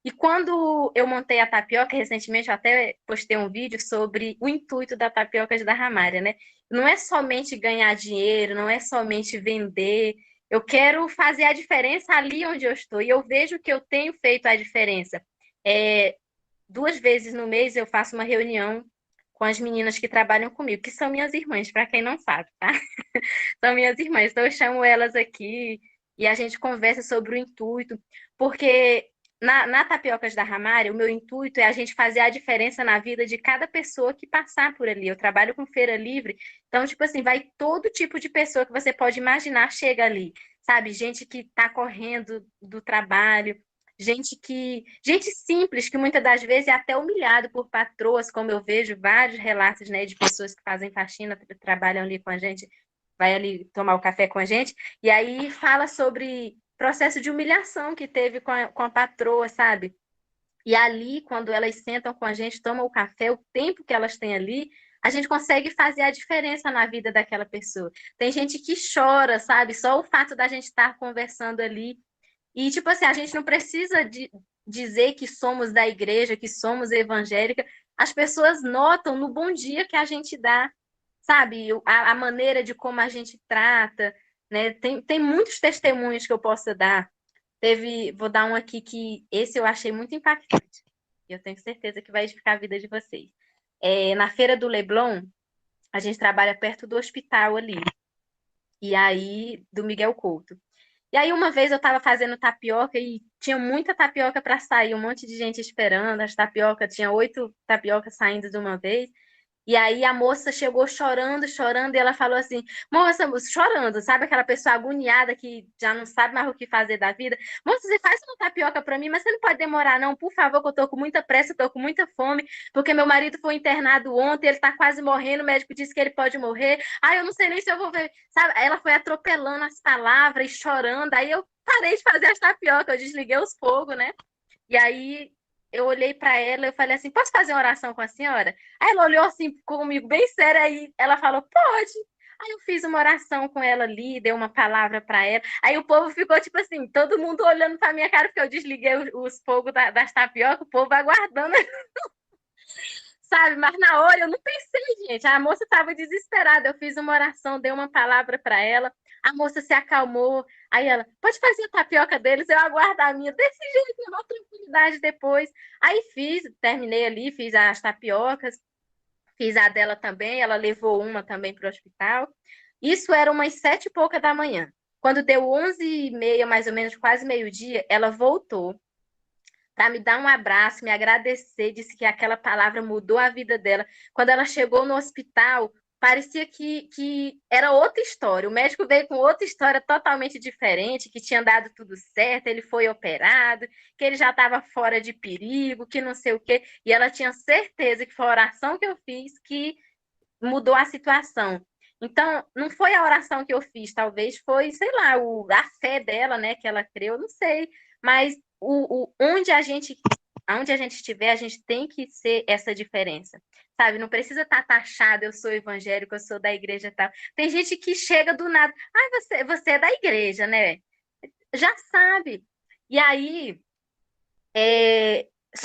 E quando eu montei a tapioca, recentemente eu até postei um vídeo sobre o intuito da Tapiocas da Ramária, né? Não é somente ganhar dinheiro, não é somente vender. Eu quero fazer a diferença ali onde eu estou. E eu vejo que eu tenho feito a diferença. 2 vezes no mês eu faço uma reunião com as meninas que trabalham comigo, que são minhas irmãs, para quem não sabe, tá? São minhas irmãs. Então eu chamo elas aqui e a gente conversa sobre o intuito, porque na Tapiocas da Ramária, o meu intuito é a gente fazer a diferença na vida de cada pessoa que passar por ali. Eu trabalho com feira livre, então, tipo assim, vai todo tipo de pessoa que você pode imaginar chega ali, sabe? Gente que está correndo do trabalho, gente simples, que muitas das vezes é até humilhado por patroas, como eu vejo vários relatos, né, de pessoas que fazem faxina, trabalham ali com a gente, vai ali tomar o café com a gente, e aí fala sobre processo de humilhação que teve com a patroa, sabe? E ali, quando elas sentam com a gente, tomam o café, o tempo que elas têm ali, a gente consegue fazer a diferença na vida daquela pessoa. Tem gente que chora, sabe? Só o fato da gente estar conversando ali. E, tipo assim, a gente não precisa dizer que somos da igreja, que somos evangélica. As pessoas notam no bom dia que a gente dá, sabe? A maneira de como a gente trata, né? Tem muitos testemunhos que eu possa dar. Vou dar um aqui que esse eu achei muito impactante. Eu tenho certeza que vai edificar a vida de vocês. Na Feira do Leblon, a gente trabalha perto do hospital ali. E aí, do Miguel Couto. E aí, uma vez eu estava fazendo tapioca e tinha muita tapioca para sair, um monte de gente esperando. As tapiocas, tinha 8 tapiocas saindo de uma vez. E aí a moça chegou chorando, chorando, e ela falou assim, moça, chorando, sabe aquela pessoa agoniada que já não sabe mais o que fazer da vida? Moça, você faz uma tapioca para mim, mas você não pode demorar não, por favor, que eu tô com muita pressa, eu tô com muita fome, porque meu marido foi internado ontem, ele tá quase morrendo, o médico disse que ele pode morrer. Ai, eu não sei nem se eu vou ver, sabe? Ela foi atropelando as palavras e chorando, aí eu parei de fazer as tapioca, eu desliguei os fogos, né? E aí eu olhei para ela e falei assim, posso fazer uma oração com a senhora? Aí ela olhou assim comigo bem séria e ela falou, pode. Aí eu fiz uma oração com ela ali, dei uma palavra para ela. Aí o povo ficou tipo assim, todo mundo olhando para minha cara, porque eu desliguei os fogos das tapioca, o povo aguardando, sabe? Mas na hora eu não pensei, gente. A moça estava desesperada. Eu fiz uma oração, dei uma palavra para ela. A moça se acalmou. Aí ela, pode fazer a tapioca deles, eu aguardo a minha. Desse jeito, uma tranquilidade depois. Aí terminei ali, fiz as tapiocas, fiz a dela também, ela levou uma também para o hospital. Isso era umas 7 e pouca da manhã. Quando deu 11h30, mais ou menos, quase meio-dia, ela voltou para me dar um abraço, me agradecer, disse que aquela palavra mudou a vida dela. Quando ela chegou no hospital, parecia que era outra história. O médico veio com outra história totalmente diferente, que tinha dado tudo certo, ele foi operado, que ele já estava fora de perigo, que não sei o quê. E ela tinha certeza que foi a oração que eu fiz que mudou a situação. Então, não foi a oração que eu fiz, talvez foi, sei lá, a fé dela, né, que ela creu, não sei. Mas onde a gente estiver, a gente tem que ser essa diferença, sabe? Não precisa estar taxado, eu sou evangélico, eu sou da igreja tal. Tem gente que chega do nada, você é da igreja, né? Já sabe. E aí,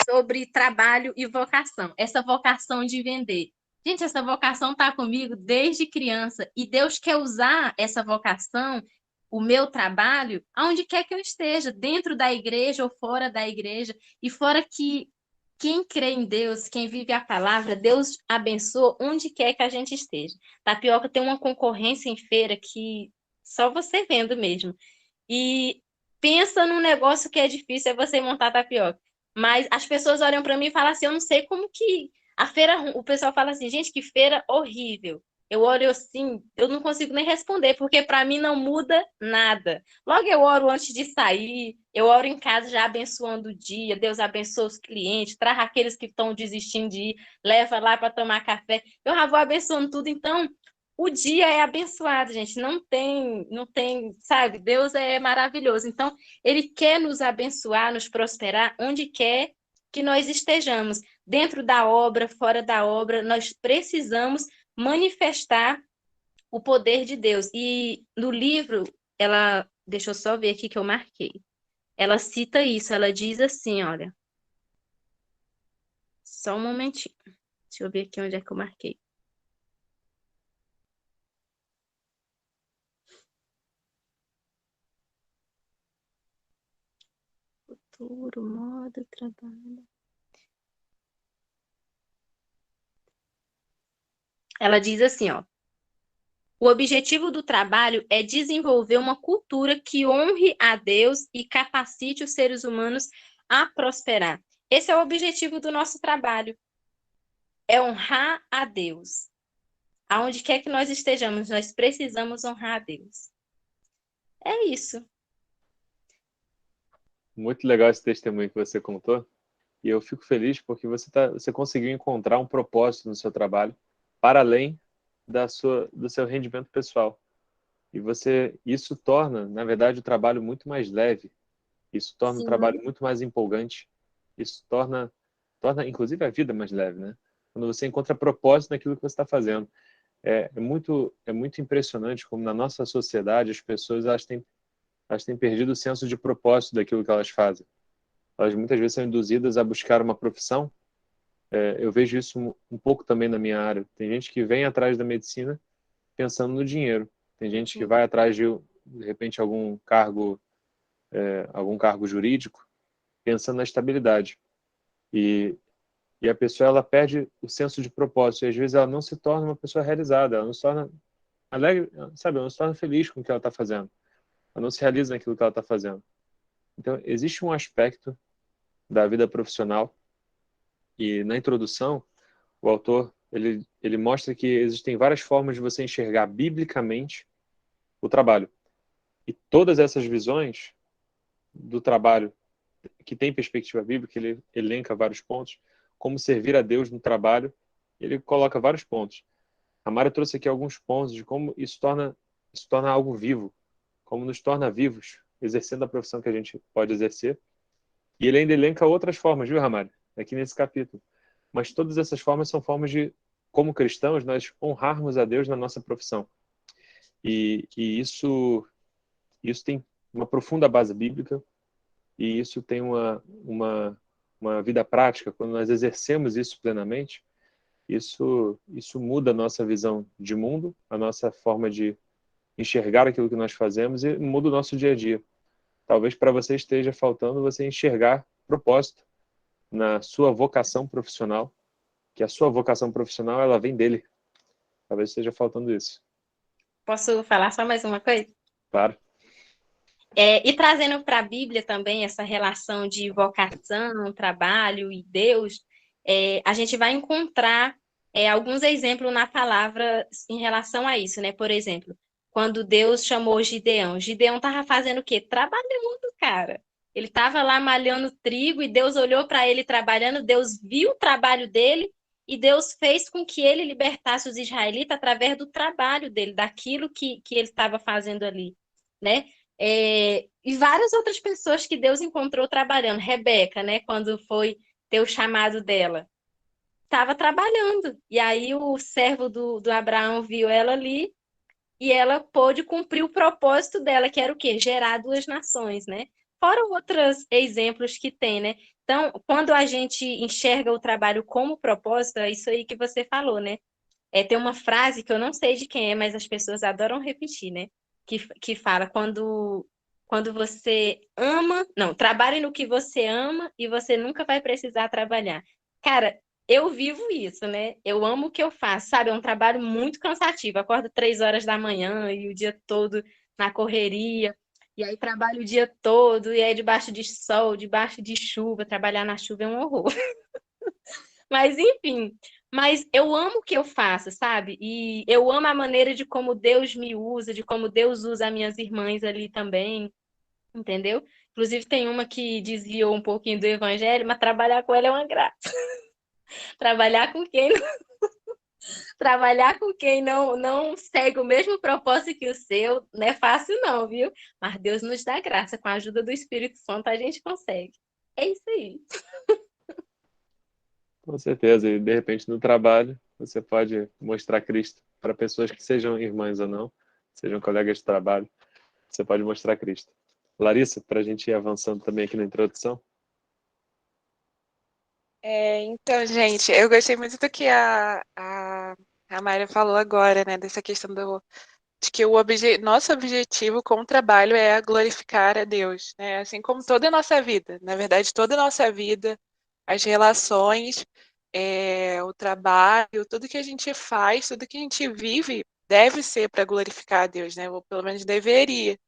sobre trabalho e vocação, essa vocação de vender. Gente, essa vocação está comigo desde criança e Deus quer usar essa vocação, o meu trabalho, aonde quer que eu esteja, dentro da igreja ou fora da igreja, e fora que quem crê em Deus, quem vive a palavra, Deus abençoa onde quer que a gente esteja. Tapioca tem uma concorrência em feira que só você vendo mesmo. E pensa num negócio que é difícil, é você montar tapioca. Mas as pessoas olham para mim e falam assim, eu não sei como que a feira, o pessoal fala assim, gente, que feira horrível. Eu olho assim, eu não consigo nem responder, porque para mim não muda nada. Logo eu oro antes de sair, eu oro em casa já abençoando o dia, Deus abençoa os clientes, traz aqueles que estão desistindo de ir, leva lá para tomar café. Eu já vou abençoando tudo, então o dia é abençoado, gente. Não tem, sabe? Deus é maravilhoso. Então, ele quer nos abençoar, nos prosperar onde quer que nós estejamos, dentro da obra, fora da obra, nós precisamos manifestar o poder de Deus. E no livro, deixa eu só ver aqui que eu marquei. Ela cita isso, ela diz assim, olha, só um momentinho. Deixa eu ver aqui onde é que eu marquei. Futuro, moda, trabalho. Ela diz assim, ó, o objetivo do trabalho é desenvolver uma cultura que honre a Deus e capacite os seres humanos a prosperar. Esse é o objetivo do nosso trabalho, é honrar a Deus. Aonde quer que nós estejamos, nós precisamos honrar a Deus. É isso. Muito legal esse testemunho que você contou. E eu fico feliz porque você conseguiu encontrar um propósito no seu trabalho para além do seu rendimento pessoal. E isso torna, na verdade, o trabalho muito mais leve. Isso torna o Sim. trabalho muito mais empolgante. Isso torna, inclusive, a vida mais leve, né? Quando você encontra propósito naquilo que você está fazendo. É muito impressionante como na nossa sociedade as pessoas elas têm perdido o senso de propósito daquilo que elas fazem. Elas muitas vezes são induzidas a buscar uma profissão. Eu vejo isso um pouco também na minha área. Tem gente que vem atrás da medicina pensando no dinheiro. Tem gente que vai atrás de repente, algum cargo jurídico pensando na estabilidade. E a pessoa ela perde o senso de propósito. E às vezes ela não se torna uma pessoa realizada. Ela não se torna alegre, sabe? Ela não se torna feliz com o que ela está fazendo. Ela não se realiza naquilo que ela está fazendo. Então, existe um aspecto da vida profissional e na introdução o autor ele mostra que existem várias formas de você enxergar biblicamente o trabalho. E todas essas visões do trabalho que tem perspectiva bíblica, ele elenca vários pontos, como servir a Deus no trabalho, ele coloca vários pontos. A Mara trouxe aqui alguns pontos de como isso torna algo vivo, como nos torna vivos, exercendo a profissão que a gente pode exercer. E ele ainda elenca outras formas, viu, Ramari? Aqui nesse capítulo. Mas todas essas formas são formas de, como cristãos, nós honrarmos a Deus na nossa profissão. E isso tem uma profunda base bíblica e isso tem uma vida prática. Quando nós exercemos isso plenamente, isso muda a nossa visão de mundo, a nossa forma de enxergar aquilo que nós fazemos e muda o nosso dia a dia. Talvez para você esteja faltando você enxergar propósito na sua vocação profissional, que a sua vocação profissional ela vem dele. Talvez esteja faltando isso. Posso falar só mais uma coisa? Claro. E trazendo para a Bíblia também essa relação de vocação, trabalho e Deus, a gente vai encontrar alguns exemplos na palavra em relação a isso, né? Por exemplo, quando Deus chamou Gideão, Gideão estava fazendo o quê? Trabalhando, cara. Ele estava lá malhando trigo e Deus olhou para ele trabalhando, Deus viu o trabalho dele e Deus fez com que ele libertasse os israelitas através do trabalho dele, daquilo que ele estava fazendo ali, né? E várias outras pessoas que Deus encontrou trabalhando. Rebeca, né, quando foi ter o chamado dela, estava trabalhando. E aí o servo do Abraão viu ela ali e ela pôde cumprir o propósito dela, que era o quê? Gerar duas nações, né? Fora outros exemplos que tem, né? Então, quando a gente enxerga o trabalho como propósito, é isso aí que você falou, né? Tem uma frase que eu não sei de quem é, mas as pessoas adoram repetir, né? Que fala quando você ama, não, trabalhe no que você ama e você nunca vai precisar trabalhar. Cara, eu vivo isso, né? Eu amo o que eu faço, sabe? É um trabalho muito cansativo. Acordo 3 horas da manhã e o dia todo na correria. E aí trabalho o dia todo, e aí debaixo de sol, debaixo de chuva. Trabalhar na chuva é um horror. Mas enfim, mas eu amo o que eu faço, sabe? E eu amo a maneira de como Deus me usa, de como Deus usa as minhas irmãs ali também, entendeu? Inclusive tem uma que desviou um pouquinho do evangelho, mas trabalhar com ela é uma graça. Trabalhar com quem trabalhar com quem não segue o mesmo propósito que o seu, não é fácil não, viu? Mas Deus nos dá graça, com a ajuda do Espírito Santo a gente consegue. É isso aí. Com certeza. E de repente no trabalho você pode mostrar Cristo para pessoas que sejam irmãs ou não, sejam colegas de trabalho. Você pode mostrar Cristo. Larissa, para a gente ir avançando também aqui na introdução. Então, gente, eu gostei muito do que a Mayra falou agora, né? Dessa questão de que nosso objetivo com o trabalho é glorificar a Deus, né? Assim como toda a nossa vida. Na verdade, toda a nossa vida, as relações, o trabalho, tudo que a gente faz, tudo que a gente vive, deve ser para glorificar a Deus, né? Ou pelo menos deveria.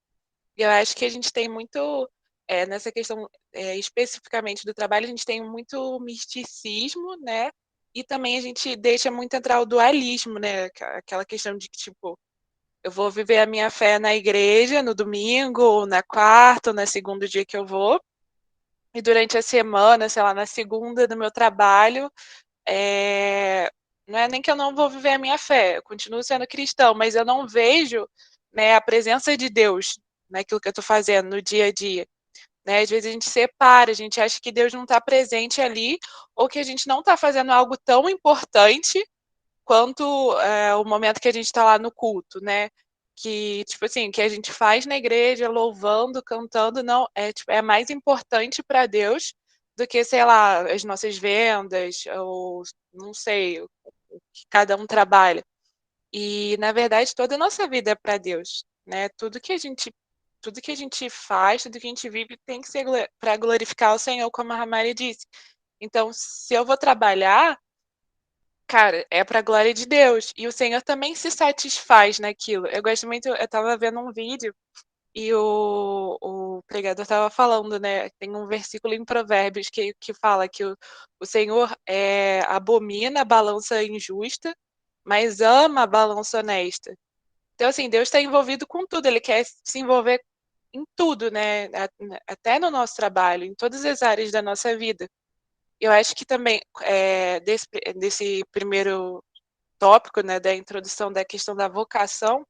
E eu acho que a gente tem muito, nessa questão especificamente do trabalho, a gente tem muito misticismo, né? E também a gente deixa muito entrar o dualismo, né? Aquela questão de que, tipo, eu vou viver a minha fé na igreja no domingo, ou na quarta, ou no segundo dia que eu vou. E durante a semana, sei lá, na segunda do meu trabalho, não é nem que eu não vou viver a minha fé, eu continuo sendo cristão, mas eu não vejo, né, a presença de Deus naquilo que eu estou fazendo no dia a dia. Né? Às vezes a gente separa, a gente acha que Deus não está presente ali, ou que a gente não está fazendo algo tão importante quanto o momento que a gente está lá no culto, né? Que, tipo assim, que a gente faz na igreja, louvando, cantando, não, é mais importante para Deus do que, sei lá, as nossas vendas, ou não sei, o que cada um trabalha. E, na verdade, toda a nossa vida é para Deus, né? Tudo que a gente faz, tudo que a gente vive tem que ser para glorificar o Senhor, como a Ramari disse. Então, se eu vou trabalhar, cara, é para a glória de Deus. E o Senhor também se satisfaz naquilo. Eu gosto muito, eu estava vendo um vídeo e o pregador estava falando, né? Tem um versículo em Provérbios que fala que o Senhor abomina a balança injusta, mas ama a balança honesta. Então, assim, Deus está envolvido com tudo, Ele quer se envolver em tudo, né? Até no nosso trabalho, em todas as áreas da nossa vida. Eu acho que também, desse primeiro tópico, né, da introdução da questão da vocação,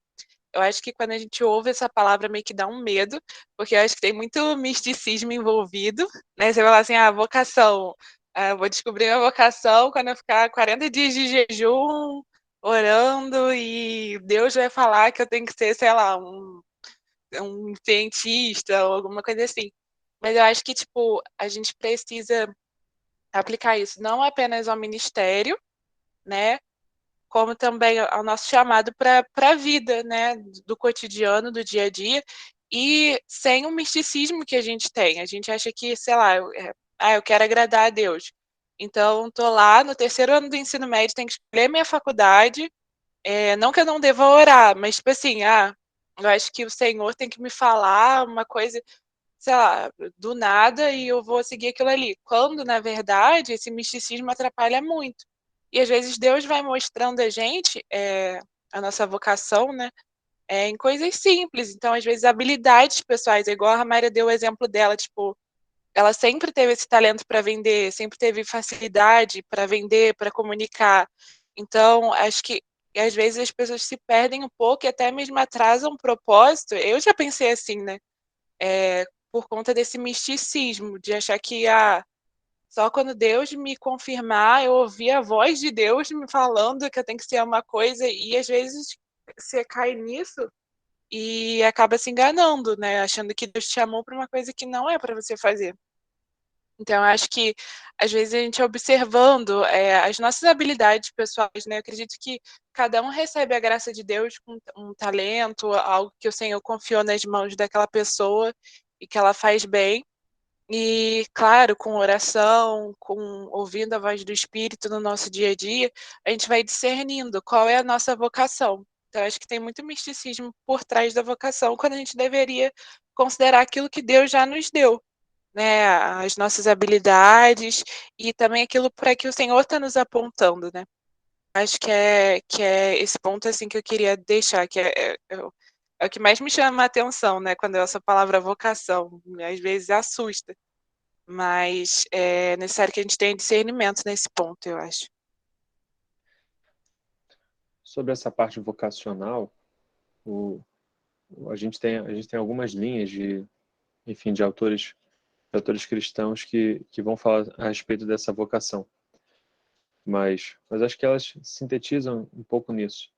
eu acho que quando a gente ouve essa palavra meio que dá um medo, porque eu acho que tem muito misticismo envolvido, né? Você vai falar assim, vocação, eu vou descobrir a vocação quando eu ficar 40 dias de jejum, orando, e Deus vai falar que eu tenho que ser, sei lá, um cientista ou alguma coisa assim. Mas eu acho que, tipo, a gente precisa aplicar isso não apenas ao ministério, né? como também ao nosso chamado para a vida, né, do cotidiano, do dia a dia, e sem o misticismo que a gente tem. A gente acha que, sei lá, eu quero agradar a Deus. Então, estou lá no 3º ano do ensino médio, tenho que escolher minha faculdade. Não que eu não deva orar, mas, tipo assim, eu acho que o Senhor tem que me falar uma coisa, sei lá, do nada e eu vou seguir aquilo ali. Quando, na verdade, esse misticismo atrapalha muito. E às vezes Deus vai mostrando a gente a nossa vocação, né? Em coisas simples. Então, às vezes, habilidades pessoais, é igual a Ramária deu o exemplo dela, tipo, ela sempre teve esse talento para vender, sempre teve facilidade para vender, para comunicar. Então, acho que às vezes as pessoas se perdem um pouco e até mesmo atrasam o propósito. Eu já pensei assim, né? Por conta desse misticismo, de achar que só quando Deus me confirmar, eu ouvir a voz de Deus me falando que eu tenho que ser uma coisa, e às vezes você cai nisso e acaba se enganando, né? Achando que Deus te chamou para uma coisa que não é para você fazer. Então, eu acho que, às vezes, a gente observando as nossas habilidades pessoais, né? Eu acredito que cada um recebe a graça de Deus com um talento, algo que o Senhor confiou nas mãos daquela pessoa e que ela faz bem. E, claro, com oração, com ouvindo a voz do Espírito no nosso dia a dia, a gente vai discernindo qual é a nossa vocação. Então, acho que tem muito misticismo por trás da vocação, quando a gente deveria considerar aquilo que Deus já nos deu, né? As nossas habilidades e também aquilo para que o Senhor está nos apontando, né? Acho que é esse ponto assim que eu queria deixar, que é o que mais me chama a atenção, né? Quando essa palavra vocação, às vezes assusta, mas é necessário que a gente tenha discernimento nesse ponto, eu acho. Sobre essa parte vocacional, a gente tem algumas linhas de autores cristãos que vão falar a respeito dessa vocação. Mas acho que elas sintetizam um pouco nisso.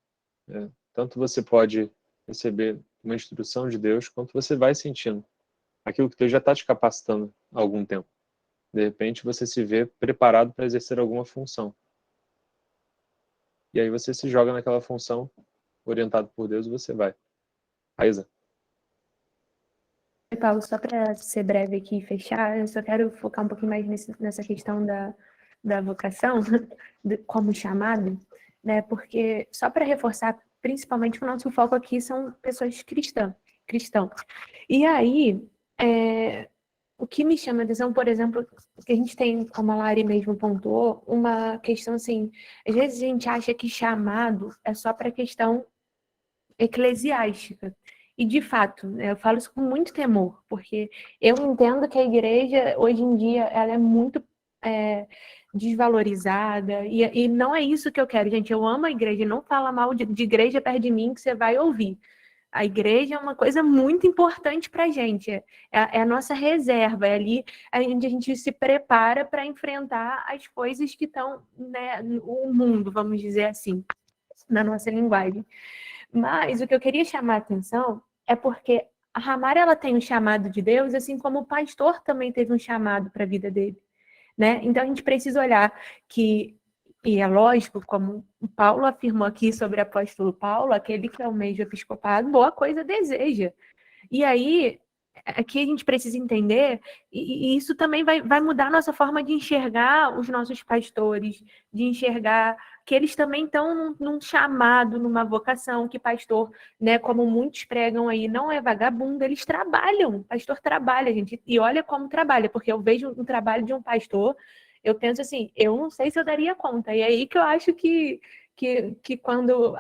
Né? Tanto você pode receber uma instrução de Deus, quanto você vai sentindo aquilo que Deus já está te capacitando há algum tempo. De repente, você se vê preparado para exercer alguma função. E aí você se joga naquela função, orientado por Deus, e você vai. Raíza. Paulo, só para ser breve aqui e fechar, eu só quero focar um pouquinho mais nessa questão da vocação, como chamado, né? Porque, só para reforçar, principalmente o nosso foco aqui são pessoas cristãos. E aí, o que me chama a atenção, por exemplo, que a gente tem, como a Lari mesmo pontuou, uma questão assim, às vezes a gente acha que chamado é só para questão eclesiástica. E, de fato, eu falo isso com muito temor, porque eu entendo que a igreja, hoje em dia, ela é muito desvalorizada, e não é isso que eu quero, gente. Eu amo a igreja, não fala mal de igreja perto de mim que você vai ouvir. A igreja é uma coisa muito importante para a gente, é a nossa reserva, é ali onde a gente se prepara para enfrentar as coisas que estão, né, o mundo, vamos dizer assim, na nossa linguagem. Mas o que eu queria chamar a atenção é porque a Ramária, ela tem um chamado de Deus, assim como o pastor também teve um chamado para a vida dele, né? Então a gente precisa olhar que, e é lógico, como o Paulo afirmou aqui sobre o apóstolo Paulo, aquele que almeja o episcopado, boa coisa deseja. E aí, aqui a gente precisa entender, e isso também vai mudar a nossa forma de enxergar os nossos pastores, de enxergar que eles também estão num chamado, numa vocação, que pastor, né, como muitos pregam aí, não é vagabundo, eles trabalham, pastor trabalha, gente, e olha como trabalha, porque eu vejo um trabalho de um pastor, eu penso assim, eu não sei se eu daria conta, e é aí que eu acho que quando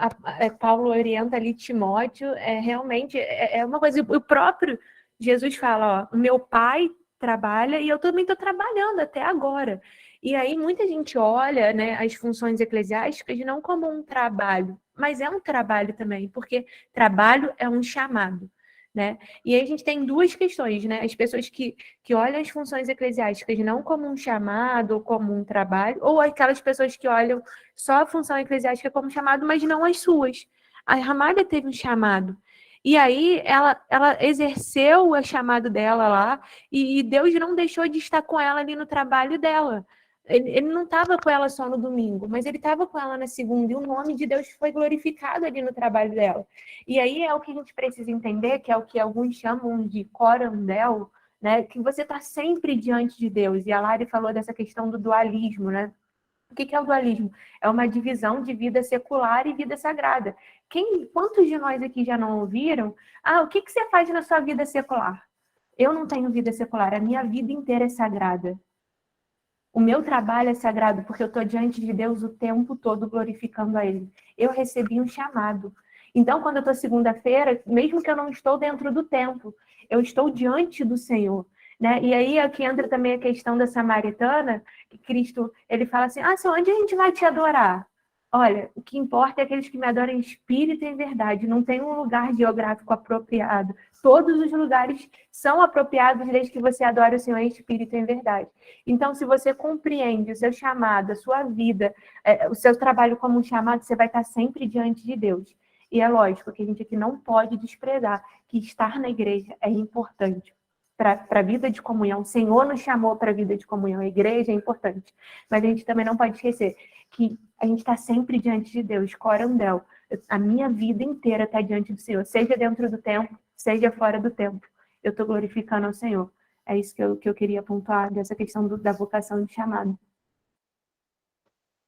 Paulo orienta ali Timóteo, realmente é uma coisa, o próprio Jesus fala, ó, o meu pai trabalha e eu também estou trabalhando até agora. E aí muita gente olha, né, as funções eclesiásticas não como um trabalho, mas é um trabalho também, porque trabalho é um chamado, né? E aí a gente tem duas questões, né? As pessoas que olham as funções eclesiásticas não como um chamado ou como um trabalho, ou aquelas pessoas que olham só a função eclesiástica como chamado, mas não as suas. A Ramária teve um chamado. E aí ela exerceu o chamado dela lá, e Deus não deixou de estar com ela ali no trabalho dela. ele não estava com ela só no domingo, mas ele estava com ela na segunda, e o nome de Deus foi glorificado ali no trabalho dela. E aí é o que a gente precisa entender, que é o que alguns chamam de corandel, né? Que você está sempre diante de Deus. E a Lari falou dessa questão do dualismo, né? O que é o dualismo? É uma divisão de vida secular e vida sagrada. Quantos de nós aqui já não ouviram? O que você faz na sua vida secular? Eu não tenho vida secular, a minha vida inteira é sagrada. O meu trabalho é sagrado porque eu estou diante de Deus o tempo todo glorificando a Ele. Eu recebi um chamado. Então, quando eu estou segunda-feira, mesmo que eu não estou dentro do templo, eu estou diante do Senhor. Né? E aí aqui entra também a questão da samaritana, que Cristo, ele fala assim, onde a gente vai te adorar? Olha, o que importa é aqueles que me adoram em espírito e em verdade. Não tem um lugar geográfico apropriado. Todos os lugares são apropriados desde que você adore o Senhor em espírito e em verdade. Então, se você compreende o seu chamado, a sua vida, o seu trabalho como um chamado, você vai estar sempre diante de Deus. E é lógico que a gente aqui não pode desprezar que estar na igreja é importante para a vida de comunhão. O Senhor nos chamou para a vida de comunhão. A igreja é importante. Mas a gente também não pode esquecer que a gente está sempre diante de Deus, corandel. A minha vida inteira está diante do Senhor, seja dentro do templo, seja fora do templo. Eu estou glorificando ao Senhor. É isso que eu queria pontuar dessa questão da vocação de chamado.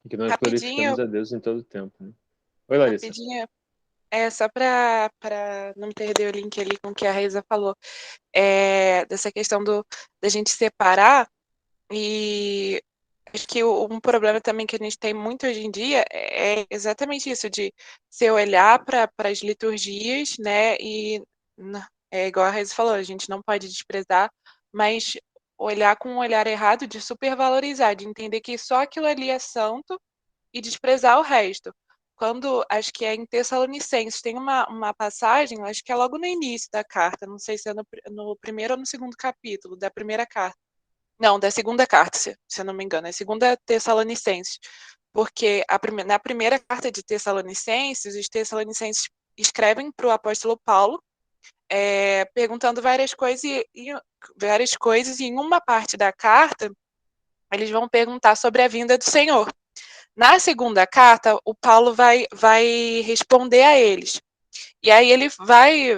E que nós Rapidinho. glorificamos a Deus em todo o tempo. Né? Oi, Larissa. Rapidinho. Só para não perder o link ali com o que a Reisa falou, dessa questão da gente separar, e acho que um problema também que a gente tem muito hoje em dia é exatamente isso, de se olhar para as liturgias, né, e é igual a Reisa falou, a gente não pode desprezar, mas olhar com um olhar errado de supervalorizar, de entender que só aquilo ali é santo e desprezar o resto. Quando, acho que é em Tessalonicenses, tem uma passagem, acho que é logo no início da carta, não sei se é no primeiro ou no segundo capítulo da primeira carta. Não, da segunda carta, se eu não me engano, é segunda Tessalonicenses. Porque na primeira carta de Tessalonicenses, os Tessalonicenses escrevem para o apóstolo Paulo, perguntando várias coisas, e em uma parte da carta, eles vão perguntar sobre a vinda do Senhor. Na segunda carta, o Paulo vai responder a eles. E aí ele vai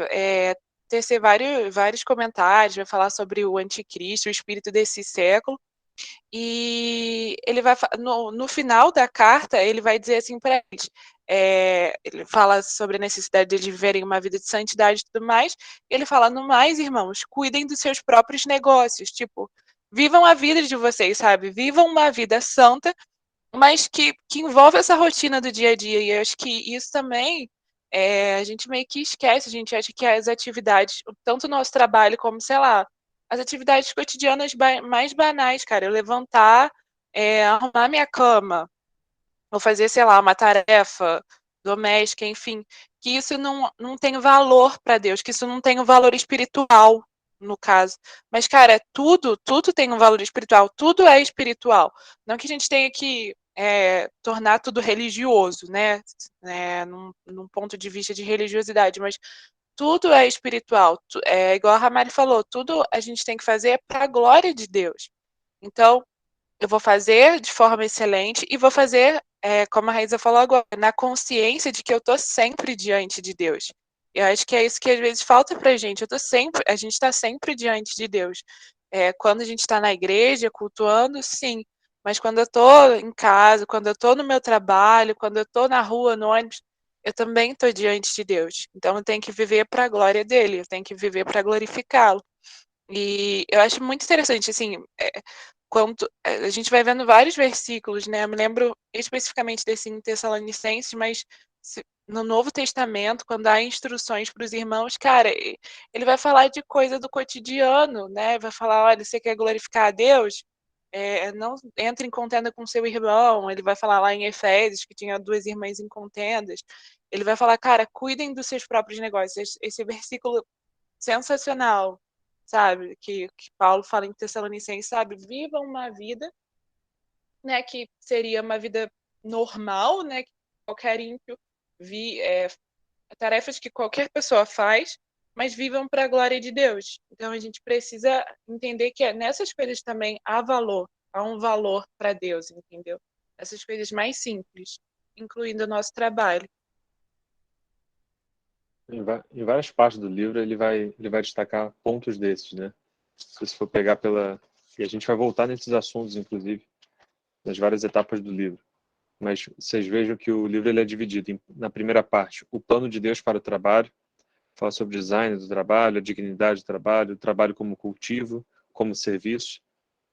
tecer vários comentários, vai falar sobre o anticristo, o espírito desse século. E ele vai no final da carta, ele vai dizer assim para eles, ele fala sobre a necessidade de eles viverem uma vida de santidade e tudo mais. E ele fala, no mais, irmãos, cuidem dos seus próprios negócios, tipo, vivam a vida de vocês, sabe? Vivam uma vida santa, mas que envolve essa rotina do dia a dia. E eu acho que isso também a gente meio que esquece, a gente acha que as atividades, tanto o nosso trabalho como, sei lá, as atividades cotidianas mais banais, cara, eu levantar, arrumar minha cama, ou fazer, sei lá, uma tarefa doméstica, enfim, que isso não tem valor para Deus, que isso não tem um valor espiritual, no caso. Mas, cara, tudo tem um valor espiritual, tudo é espiritual. Não que a gente tenha que tornar tudo religioso, né? Num ponto de vista de religiosidade, mas tudo é espiritual. Igual a Ramari falou, tudo a gente tem que fazer para a glória de Deus. Então, eu vou fazer de forma excelente e vou fazer, como a Raíza falou agora, na consciência de que eu estou sempre diante de Deus. Eu acho que é isso que às vezes falta para a gente. A gente está sempre diante de Deus. Quando a gente está na igreja, cultuando, sim. Mas quando eu estou em casa, quando eu estou no meu trabalho, quando eu estou na rua, no ônibus, eu também estou diante de Deus. Então eu tenho que viver para a glória dele, eu tenho que viver para glorificá-lo. E eu acho muito interessante, assim, quando a gente vai vendo vários versículos, né? Eu me lembro especificamente desse em Tessalonicenses, mas no Novo Testamento, quando há instruções para os irmãos, cara, ele vai falar de coisa do cotidiano, né? Vai falar, olha, você quer glorificar a Deus? Não entre em contenda com seu irmão. Ele vai falar lá em Efésios que tinha 2 irmãs em contendas. Ele vai falar, cara, cuidem dos seus próprios negócios. Esse versículo sensacional, sabe? Que Paulo fala em Tessalonicenses, sabe? Vivam uma vida, né? Que seria uma vida normal, né? Que qualquer ímpio tarefas que qualquer pessoa faz, mas vivam para a glória de Deus. Então a gente precisa entender que nessas coisas também há valor. há um valor para Deus, entendeu? Essas coisas mais simples, incluindo o nosso trabalho. Em várias partes do livro ele vai destacar pontos desses, né? Se você for pegar e a gente vai voltar nesses assuntos, inclusive, nas várias etapas do livro. Mas vocês vejam que o livro ele é dividido na primeira parte, o plano de Deus para o trabalho, fala sobre o design do trabalho, a dignidade do trabalho, o trabalho como cultivo, como serviço.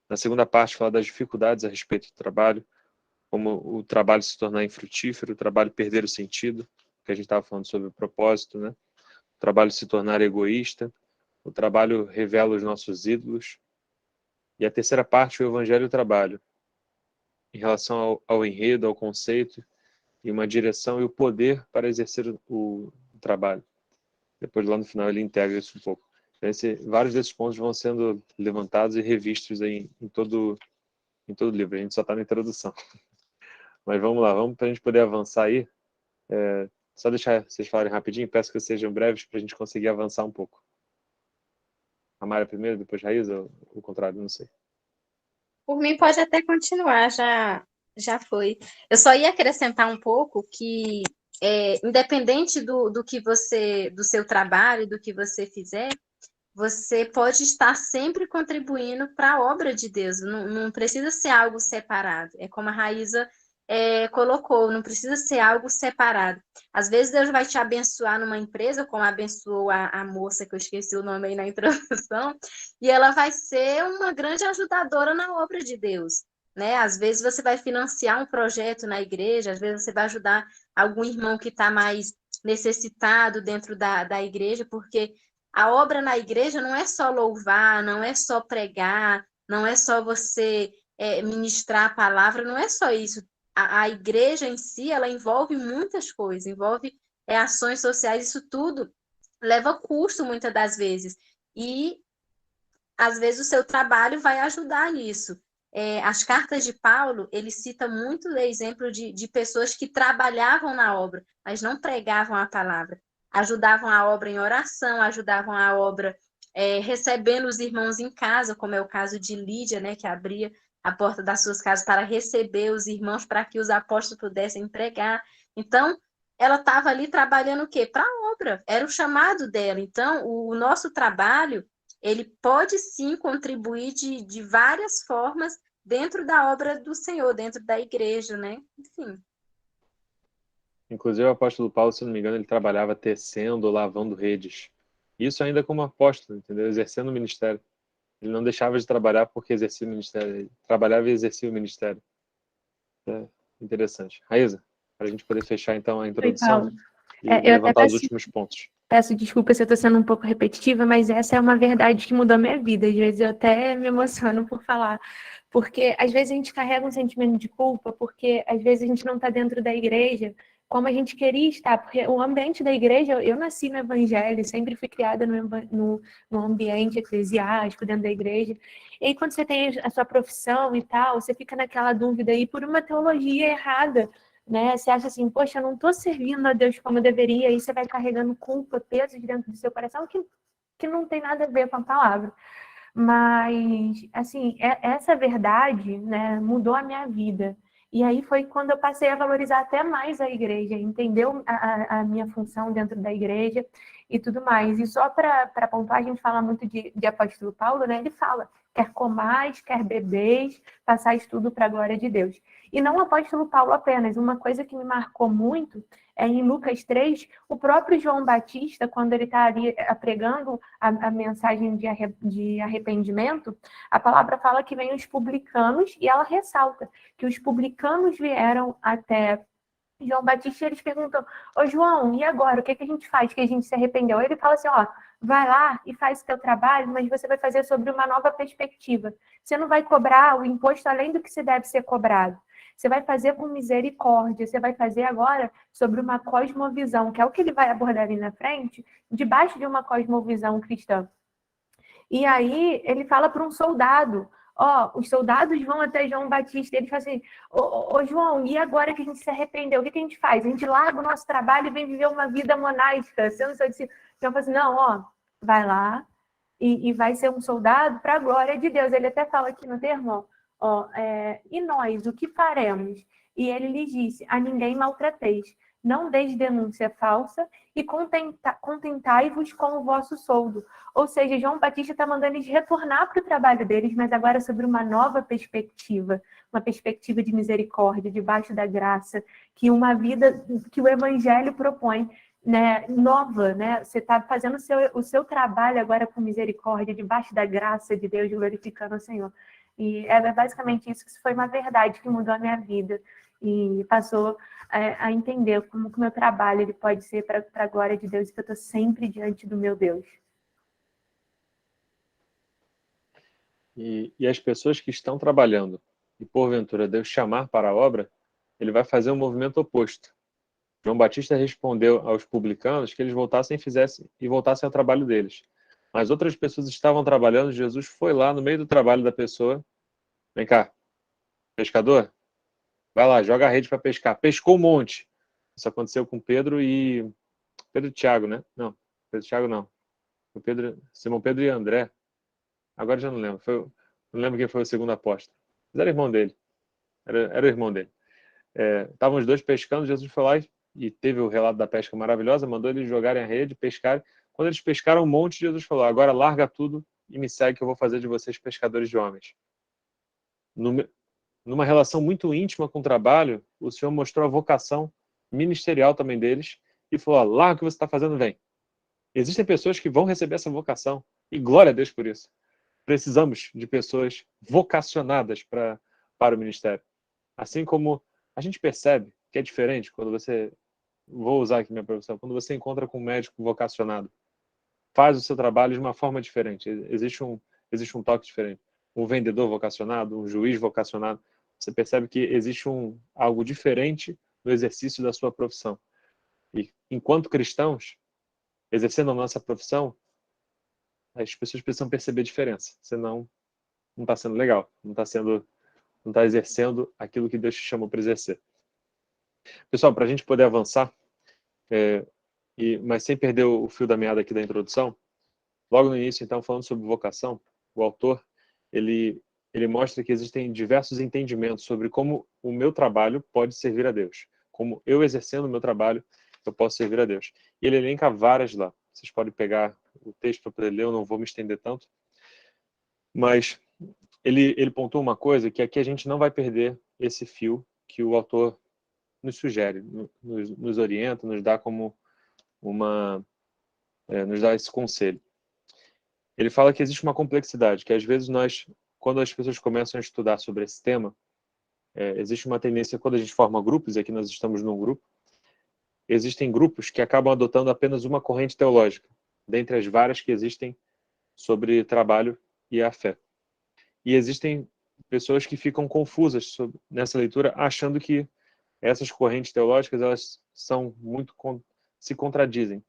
Na segunda parte fala das dificuldades a respeito do trabalho, como o trabalho se tornar infrutífero, o trabalho perder o sentido, que a gente estava falando sobre o propósito, né? O trabalho se tornar egoísta, o trabalho revela os nossos ídolos. E a terceira parte, o evangelho e o trabalho, em relação ao enredo, ao conceito, e uma direção e o poder para exercer o trabalho. Depois, lá no final, ele integra isso um pouco. Vários desses pontos vão sendo levantados e revistos aí em todo o livro. A gente só está na introdução. Mas vamos lá, vamos para a gente poder avançar aí. Só deixar vocês falarem rapidinho, peço que sejam breves para a gente conseguir avançar um pouco. A Mara primeiro, depois Raíza, ou o contrário, não sei. Por mim, pode até continuar, já foi. Eu só ia acrescentar um pouco que, independente do que do seu trabalho, do que você fizer, você pode estar sempre contribuindo para a obra de Deus. Não precisa ser algo separado. É como a Raíza colocou, não precisa ser algo separado. Às vezes Deus vai te abençoar numa empresa, como abençoou a moça, que eu esqueci o nome aí na introdução, e ela vai ser uma grande ajudadora na obra de Deus, né? Às vezes você vai financiar um projeto na igreja, às vezes você vai ajudar algum irmão que está mais necessitado dentro da igreja, porque a obra na igreja não é só louvar, não é só pregar, não é só você ministrar a palavra, não é só isso. A igreja em si, ela envolve muitas coisas, envolve ações sociais, isso tudo leva custo muitas das vezes. E, às vezes, o seu trabalho vai ajudar nisso. As cartas de Paulo, ele cita muito o exemplo de pessoas que trabalhavam na obra, mas não pregavam a palavra. Ajudavam a obra em oração, ajudavam a obra recebendo os irmãos em casa, como é o caso de Lídia, né, que abria a porta das suas casas para receber os irmãos, para que os apóstolos pudessem pregar. Então, ela estava ali trabalhando o quê? Para a obra, era o chamado dela. Então, o nosso trabalho, ele pode sim contribuir de várias formas dentro da obra do Senhor, dentro da igreja, né? Enfim. Inclusive, o apóstolo Paulo, se não me engano, ele trabalhava tecendo, lavando redes. Isso ainda como apóstolo, entendeu? Exercendo o ministério. Ele não deixava de trabalhar porque exercia o ministério. Ele trabalhava e exercia o ministério. Interessante. Raíza, para a gente poder fechar, então, a introdução e levantar os últimos pontos. Peço desculpa se eu estou sendo um pouco repetitiva, mas essa é uma verdade que mudou a minha vida. Às vezes eu até me emociono por falar. Porque, às vezes, a gente carrega um sentimento de culpa, porque, às vezes, a gente não está dentro da igreja como a gente queria estar. Porque o ambiente da igreja, eu nasci no evangelho, sempre fui criada no ambiente eclesiástico, dentro da igreja. E aí, quando você tem a sua profissão e tal, você fica naquela dúvida aí por uma teologia errada, né? Você acha assim, poxa, eu não estou servindo a Deus como eu deveria, e você vai carregando culpa, pesos dentro do seu coração que não tem nada a ver com a palavra. Mas, assim, essa verdade, né, mudou a minha vida. E aí foi quando eu passei a valorizar até mais a igreja, entender a minha função dentro da igreja e tudo mais. E só para pontuar, a gente fala muito de apóstolo Paulo, né? Ele fala, quer comais, quer bebeis, passais tudo para a glória de Deus. E não o apóstolo Paulo apenas. Uma coisa que me marcou muito é em Lucas 3, o próprio João Batista, quando ele está ali pregando a mensagem de arrependimento, a palavra fala que vem os publicanos e ela ressalta que os publicanos vieram até João Batista e eles perguntam, ô João, e agora? O que a gente faz que a gente se arrependeu? Ele fala assim, ó, vai lá e faz o teu trabalho, mas você vai fazer sobre uma nova perspectiva. Você não vai cobrar o imposto além do que se deve ser cobrado. Você vai fazer com misericórdia, você vai fazer agora sobre uma cosmovisão, que é o que ele vai abordar ali na frente, debaixo de uma cosmovisão cristã. E aí ele fala para um soldado, os soldados vão até João Batista, e ele fala assim, ô João, e agora que a gente se arrependeu, o que a gente faz? A gente larga o nosso trabalho e vem viver uma vida monástica, sendo seu discípulo. Então, fala assim, não, vai lá e vai ser um soldado para a glória de Deus. Ele até fala aqui no termo, E nós, o que faremos? E ele lhes disse, a ninguém maltrateis, não deis denúncia falsa e contentai-vos com o vosso soldo. Ou seja, João Batista está mandando eles retornar para o trabalho deles, mas agora sobre uma nova perspectiva, uma perspectiva de misericórdia, debaixo da graça, que uma vida que o Evangelho propõe, né, nova, né? Você está fazendo o seu trabalho agora com misericórdia, debaixo da graça de Deus, glorificando o Senhor. E é basicamente isso, que isso foi uma verdade que mudou a minha vida e passou a entender como que o meu trabalho ele pode ser para a glória de Deus, e que eu estou sempre diante do meu Deus. E as pessoas que estão trabalhando e porventura Deus chamar para a obra, ele vai fazer um movimento oposto. João Batista respondeu aos publicanos que eles voltassem e voltassem ao trabalho deles. Mas outras pessoas estavam trabalhando, Jesus foi lá no meio do trabalho da pessoa. Vem cá, pescador, vai lá, joga a rede para pescar. Pescou um monte. Isso aconteceu com Pedro e Tiago, né? Não, Pedro e Tiago não. Simão Pedro e André. Agora já não lembro. Não lembro quem foi o segundo apóstolo. Mas era irmão dele. Era o irmão dele. Estavam os dois pescando, Jesus foi lá e teve o relato da pesca maravilhosa, mandou eles jogarem a rede, pescarem. Quando eles pescaram um monte, Jesus falou, agora larga tudo e me segue que eu vou fazer de vocês pescadores de homens. Numa relação muito íntima com o trabalho, o Senhor mostrou a vocação ministerial também deles e falou, larga o que você está fazendo, vem. Existem pessoas que vão receber essa vocação e glória a Deus por isso. Precisamos de pessoas vocacionadas para o ministério. Assim como a gente percebe que é diferente quando vou usar aqui minha profissão, quando você encontra com um médico vocacionado, faz o seu trabalho de uma forma diferente, existe um toque diferente. Um vendedor vocacionado, um juiz vocacionado, você percebe que existe algo diferente no exercício da sua profissão. E enquanto cristãos, exercendo a nossa profissão, as pessoas precisam perceber a diferença, senão não está sendo legal, não está exercendo aquilo que Deus te chamou para exercer. Pessoal, para a gente poder avançar, mas sem perder o fio da meada aqui da introdução, logo no início, então, falando sobre vocação, o autor, ele mostra que existem diversos entendimentos sobre como o meu trabalho pode servir a Deus. Como eu exercendo o meu trabalho, eu posso servir a Deus. E ele elenca várias lá. Vocês podem pegar o texto para poder ler, eu não vou me estender tanto. Mas ele pontua uma coisa, que aqui a gente não vai perder esse fio que o autor nos sugere, nos orienta, nos dá como nos dá esse conselho. Ele fala que existe uma complexidade, que às vezes quando as pessoas começam a estudar sobre esse tema, existe uma tendência, quando a gente forma grupos, aqui nós estamos num grupo, existem grupos que acabam adotando apenas uma corrente teológica, dentre as várias que existem sobre trabalho e a fé. E existem pessoas que ficam confusas nessa leitura, achando que essas correntes teológicas elas se contradizem.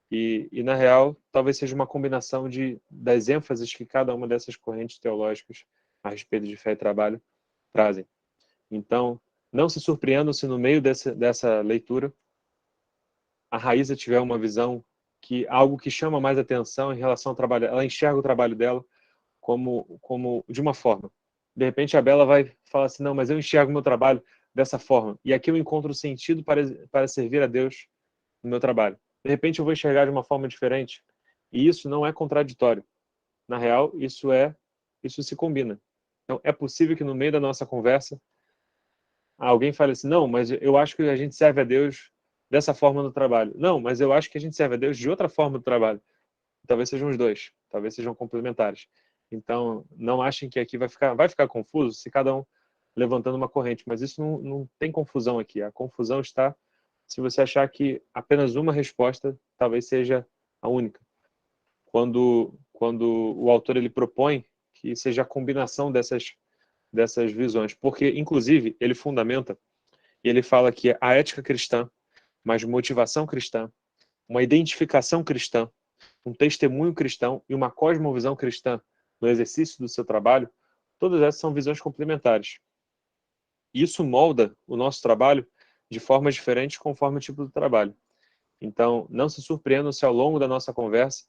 E na real, talvez seja uma combinação das ênfases que cada uma dessas correntes teológicas a respeito de fé e trabalho trazem. Então, não se surpreendam se no meio dessa leitura a Raíza tiver uma visão algo que chama mais atenção em relação ao trabalho. Ela enxerga o trabalho dela como de uma forma. De repente a Bela vai falar assim, não, mas eu enxergo o meu trabalho dessa forma. E aqui eu encontro sentido para servir a Deus no meu trabalho. De repente eu vou enxergar de uma forma diferente. E isso não é contraditório. Na real, isso se combina. Então é possível que no meio da nossa conversa alguém fale assim, não, mas eu acho que a gente serve a Deus dessa forma no trabalho. Não, mas eu acho que a gente serve a Deus de outra forma no trabalho. Talvez sejam os dois, talvez sejam complementares. Então, não achem que aqui vai ficar confuso se cada um levantando uma corrente, mas isso não tem confusão aqui. A confusão está se você achar que apenas uma resposta talvez seja a única. Quando o autor ele propõe que seja a combinação dessas visões, porque, inclusive, ele fundamenta e ele fala que a ética cristã, mais motivação cristã, uma identificação cristã, um testemunho cristão e uma cosmovisão cristã no exercício do seu trabalho, todas essas são visões complementares. Isso molda o nosso trabalho de formas diferentes conforme o tipo do trabalho. Então, não se surpreendam se ao longo da nossa conversa,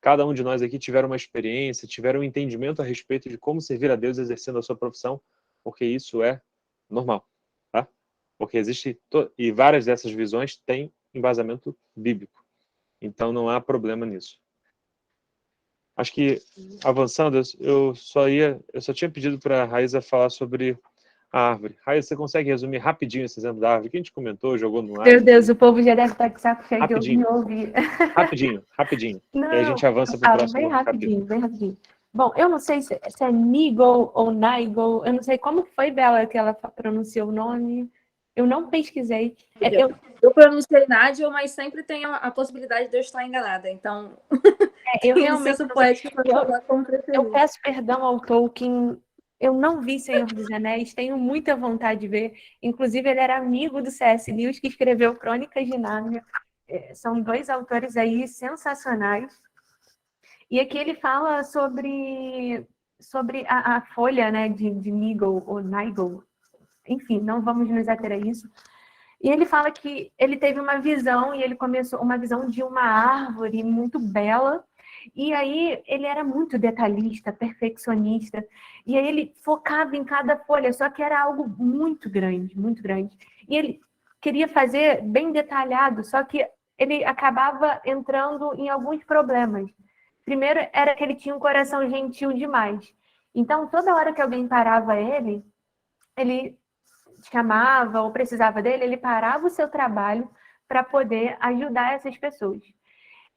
cada um de nós aqui tiver uma experiência, tiver um entendimento a respeito de como servir a Deus exercendo a sua profissão, porque isso é normal, tá? Porque existe, e várias dessas visões têm embasamento bíblico. Então não há problema nisso. Acho que, avançando, eu só tinha pedido para a Raíza falar sobre a árvore. Raíza, você consegue resumir rapidinho esse exemplo da árvore que a gente comentou, jogou no ar? Meu Deus, o povo já deve estar de saco cheio de Rapidinho. me ouvir. Rapidinho. Não, E aí a gente avança para o próximo bem capítulo. rapidinho, bem rapidinho. Bom, eu não sei se é Nigel ou Nigel, eu não sei como que foi, Bela, que ela pronunciou o nome. Eu não pesquisei. Eu pronunciei Nigel, mas sempre tem a possibilidade de eu estar enganada. Então, eu tem realmente licença poética para falar como eu preferir. peço perdão ao Tolkien. Eu não vi Senhor dos Anéis, tenho muita vontade de ver. Inclusive, ele era amigo do C.S. Lewis, que escreveu Crônicas de Nárnia. São 2 autores aí sensacionais. E aqui ele fala sobre a folha, né, de Nigel ou Nigel. Enfim, não vamos nos ater a isso. E ele fala que ele teve uma visão, e ele começou uma visão de uma árvore muito bela, e aí ele era muito detalhista, perfeccionista, e aí ele focava em cada folha, só que era algo muito grande, muito grande. E ele queria fazer bem detalhado, só que ele acabava entrando em alguns problemas. Primeiro era que ele tinha um coração gentil demais. Então, toda hora que alguém parava ele chamava ou precisava dele, ele parava o seu trabalho para poder ajudar essas pessoas.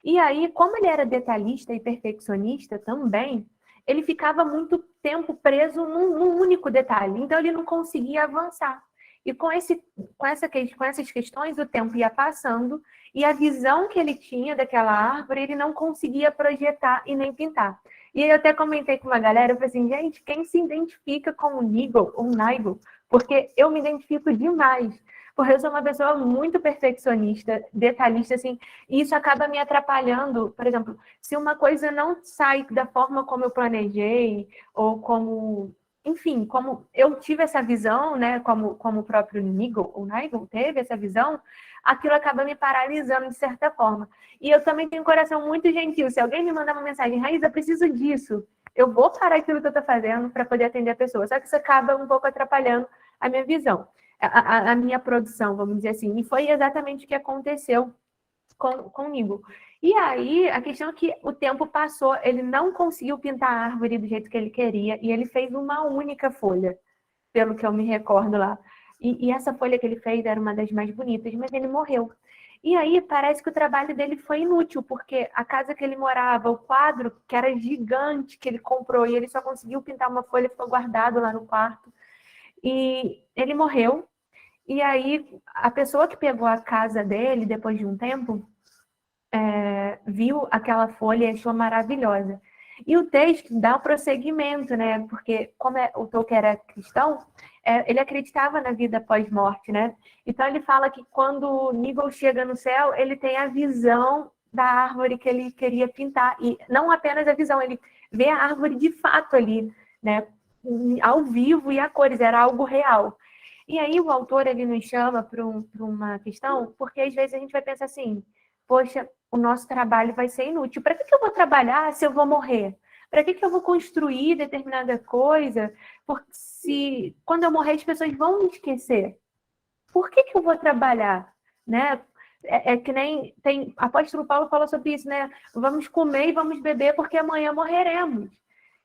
E aí, como ele era detalhista e perfeccionista também, ele ficava muito tempo preso num único detalhe, então ele não conseguia avançar. E com essas questões, o tempo ia passando e a visão que ele tinha daquela árvore, ele não conseguia projetar e nem pintar. E eu até comentei com uma galera, eu falei assim, gente, quem se identifica com o Nigel ou Nigel? Porque eu me identifico demais. Porque eu sou uma pessoa muito perfeccionista, detalhista, assim, e isso acaba me atrapalhando. Por exemplo, se uma coisa não sai da forma como eu planejei, ou como... Enfim, como eu tive essa visão, né, como o próprio Nigel teve essa visão, aquilo acaba me paralisando de certa forma. E eu também tenho um coração muito gentil. Se alguém me mandar uma mensagem, Raíza, preciso disso, eu vou parar aquilo que eu estou fazendo para poder atender a pessoa. Só que isso acaba um pouco atrapalhando a minha visão, a minha produção, vamos dizer assim. E foi exatamente o que aconteceu comigo. E aí, a questão é que o tempo passou, ele não conseguiu pintar a árvore do jeito que ele queria, e ele fez uma única folha, pelo que eu me recordo lá. E essa folha que ele fez era uma das mais bonitas, mas ele morreu. E aí, parece que o trabalho dele foi inútil, porque a casa que ele morava, o quadro, que era gigante, que ele comprou, e ele só conseguiu pintar uma folha, ficou guardado lá no quarto. E ele morreu. E aí, a pessoa que pegou a casa dele, depois de um tempo, viu aquela folha e achou maravilhosa. E o texto dá o prosseguimento, né? Porque como o Tolkien era cristão, ele acreditava na vida pós-morte, né? Então ele fala que quando Nigel chega no céu, ele tem a visão da árvore que ele queria pintar. E não apenas a visão, ele vê a árvore de fato ali, né? Ao vivo e a cores, era algo real. E aí o autor ele nos chama para uma questão, porque às vezes a gente vai pensar assim, poxa, o nosso trabalho vai ser inútil. Para que eu vou trabalhar se eu vou morrer? Para que eu vou construir determinada coisa? Porque se quando eu morrer as pessoas vão me esquecer. Por que eu vou trabalhar? Né? Que nem tem. Apóstolo Paulo falou sobre isso, né? Vamos comer e vamos beber porque amanhã morreremos.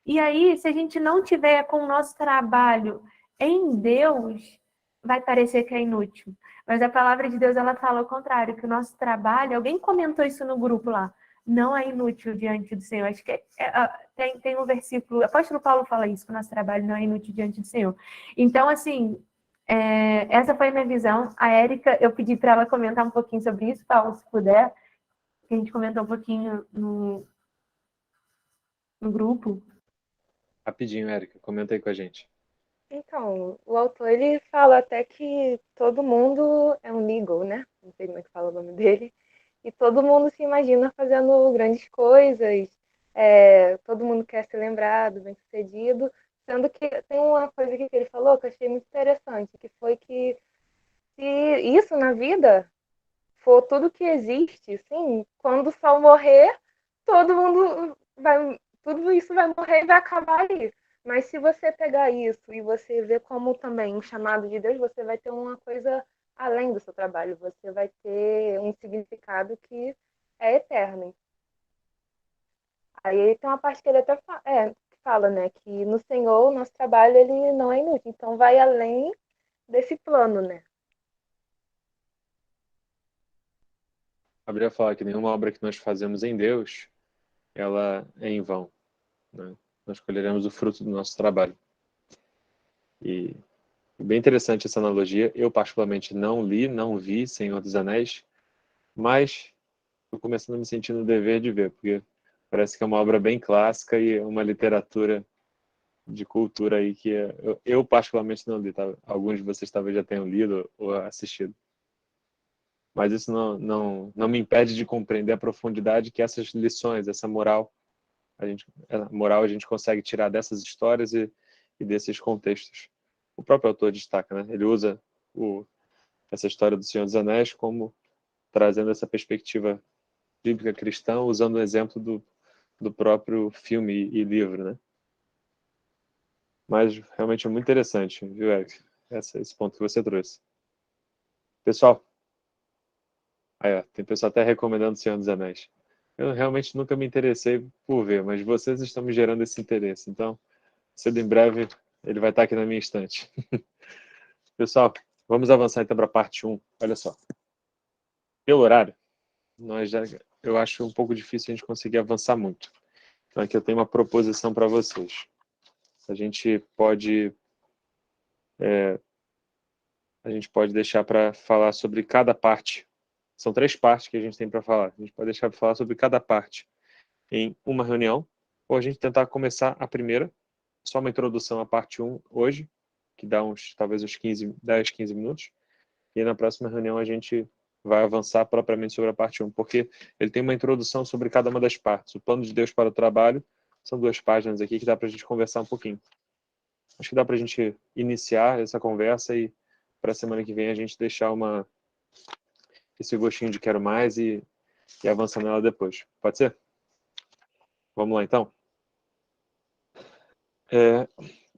E aí, se a gente não tiver com o nosso trabalho em Deus, vai parecer que é inútil. Mas a palavra de Deus, ela fala o contrário, que o nosso trabalho, alguém comentou isso no grupo lá, não é inútil diante do Senhor. Acho que tem um versículo, o apóstolo Paulo fala isso, que o nosso trabalho não é inútil diante do Senhor. Então, assim, essa foi a minha visão. A Érica, eu pedi para ela comentar um pouquinho sobre isso, Paulo, se puder, que a gente comentou um pouquinho no grupo. Rapidinho, Érica, comenta aí com a gente. Então, o autor, ele fala até que todo mundo é um Nigel, né? Não sei como é que fala o nome dele. E todo mundo se imagina fazendo grandes coisas, todo mundo quer ser lembrado, bem-sucedido. Sendo que tem uma coisa aqui que ele falou que eu achei muito interessante, que foi que se isso na vida for tudo que existe, sim, quando o sol morrer, todo mundo vai, tudo isso vai morrer e vai acabar ali. Mas se você pegar isso e você ver como também um chamado de Deus, você vai ter uma coisa além do seu trabalho. Você vai ter um significado que é eterno. Aí tem uma parte que ele até fala, né, que no Senhor o nosso trabalho ele não é inútil. Então vai além desse plano, né? Gabriel fala que nenhuma obra que nós fazemos em Deus, ela é em vão, né? Nós colheremos o fruto do nosso trabalho. E bem interessante essa analogia. Eu, particularmente, não li, não vi Senhor dos Anéis, mas estou começando a me sentir no dever de ver, porque parece que é uma obra bem clássica e uma literatura de cultura aí que eu particularmente não li. Tá? Alguns de vocês talvez já tenham lido ou assistido. Mas isso não me impede de compreender a profundidade que essas lições, essa moral, a gente consegue tirar dessas histórias e desses contextos. O próprio autor destaca, né? Ele usa essa história do Senhor dos Anéis como trazendo essa perspectiva bíblica cristã, usando o exemplo do próprio filme e livro, né? Mas realmente é muito interessante, viu, Eric? Esse ponto que você trouxe. Pessoal, aí, ó, tem pessoal até recomendando o Senhor dos Anéis. Eu realmente nunca me interessei por ver, mas vocês estão me gerando esse interesse. Então, cedo em breve, ele vai estar aqui na minha estante. Pessoal, vamos avançar então para a parte 1. Olha só. Pelo horário, eu acho um pouco difícil a gente conseguir avançar muito. Então, aqui eu tenho uma proposição para vocês. A gente pode deixar para falar sobre cada parte. São 3 partes que a gente tem para falar. A gente pode deixar para falar sobre cada parte em uma reunião, ou a gente tentar começar a primeira, só uma introdução à parte 1 hoje, que dá talvez uns 10, 15 minutos, e na próxima reunião a gente vai avançar propriamente sobre a parte 1, porque ele tem uma introdução sobre cada uma das partes. O plano de Deus para o trabalho são 2 páginas aqui que dá para a gente conversar um pouquinho. Acho que dá para a gente iniciar essa conversa e para a semana que vem a gente deixar esse gostinho de quero mais e avançar nela depois. Pode ser? Vamos lá então?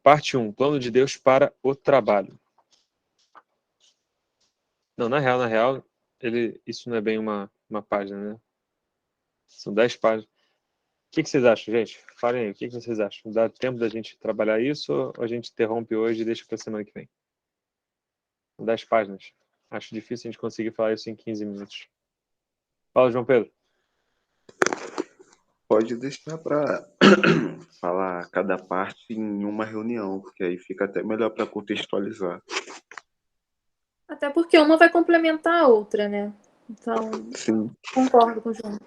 Parte 1, plano de Deus para o trabalho. Não, na real, isso não é bem uma página, né? São 10 páginas. O que vocês acham, gente? Falem aí, o que vocês acham? Dá tempo da gente trabalhar isso ou a gente interrompe hoje e deixa para a semana que vem? São 10 páginas. Acho difícil a gente conseguir falar isso em 15 minutos. Fala, João Pedro. Pode deixar para falar cada parte em uma reunião, porque aí fica até melhor para contextualizar. Até porque uma vai complementar a outra, né? Então, Sim. concordo com o João.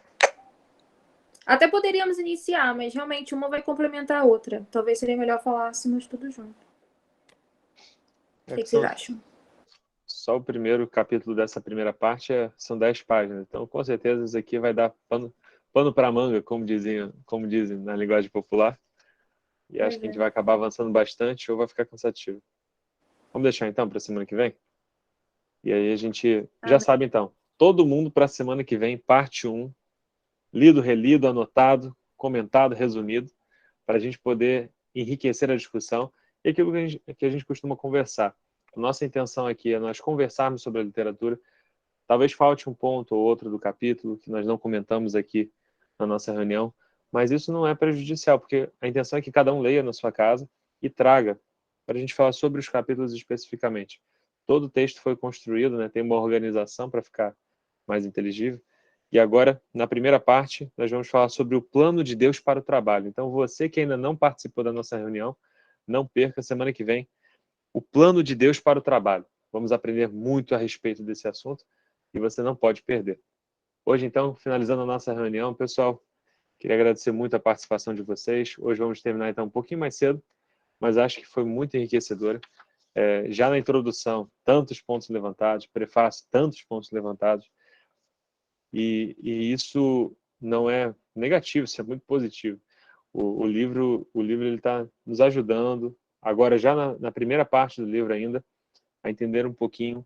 Até poderíamos iniciar, mas realmente uma vai complementar a outra. Talvez seria melhor falássemos tudo junto. O que vocês acham? Só o primeiro capítulo dessa primeira parte são 10 páginas. Então, com certeza, isso aqui vai dar pano para manga, como dizem na linguagem popular. E acho que a gente vai acabar avançando bastante ou vai ficar cansativo. Vamos deixar, então, para a semana que vem? E aí a gente já sabe, então. Todo mundo para a semana que vem, parte 1. Lido, relido, anotado, comentado, resumido, para a gente poder enriquecer a discussão e aquilo que a gente costuma conversar. A nossa intenção aqui é nós conversarmos sobre a literatura. Talvez falte um ponto ou outro do capítulo que nós não comentamos aqui na nossa reunião, mas isso não é prejudicial, porque a intenção é que cada um leia na sua casa e traga para a gente falar sobre os capítulos especificamente. Todo o texto foi construído, né, tem uma organização para ficar mais inteligível. E agora, na primeira parte, nós vamos falar sobre o plano de Deus para o trabalho. Então, você que ainda não participou da nossa reunião, não perca, semana que vem, o plano de Deus para o trabalho. Vamos aprender muito a respeito desse assunto e você não pode perder. Hoje, então, finalizando a nossa reunião, pessoal, queria agradecer muito a participação de vocês. Hoje vamos terminar, então, um pouquinho mais cedo, mas acho que foi muito enriquecedora. Já na introdução, tantos pontos levantados, prefácio, tantos pontos levantados, e isso não é negativo, isso é muito positivo. O livro ele está nos ajudando, agora já na primeira parte do livro ainda, a entender um pouquinho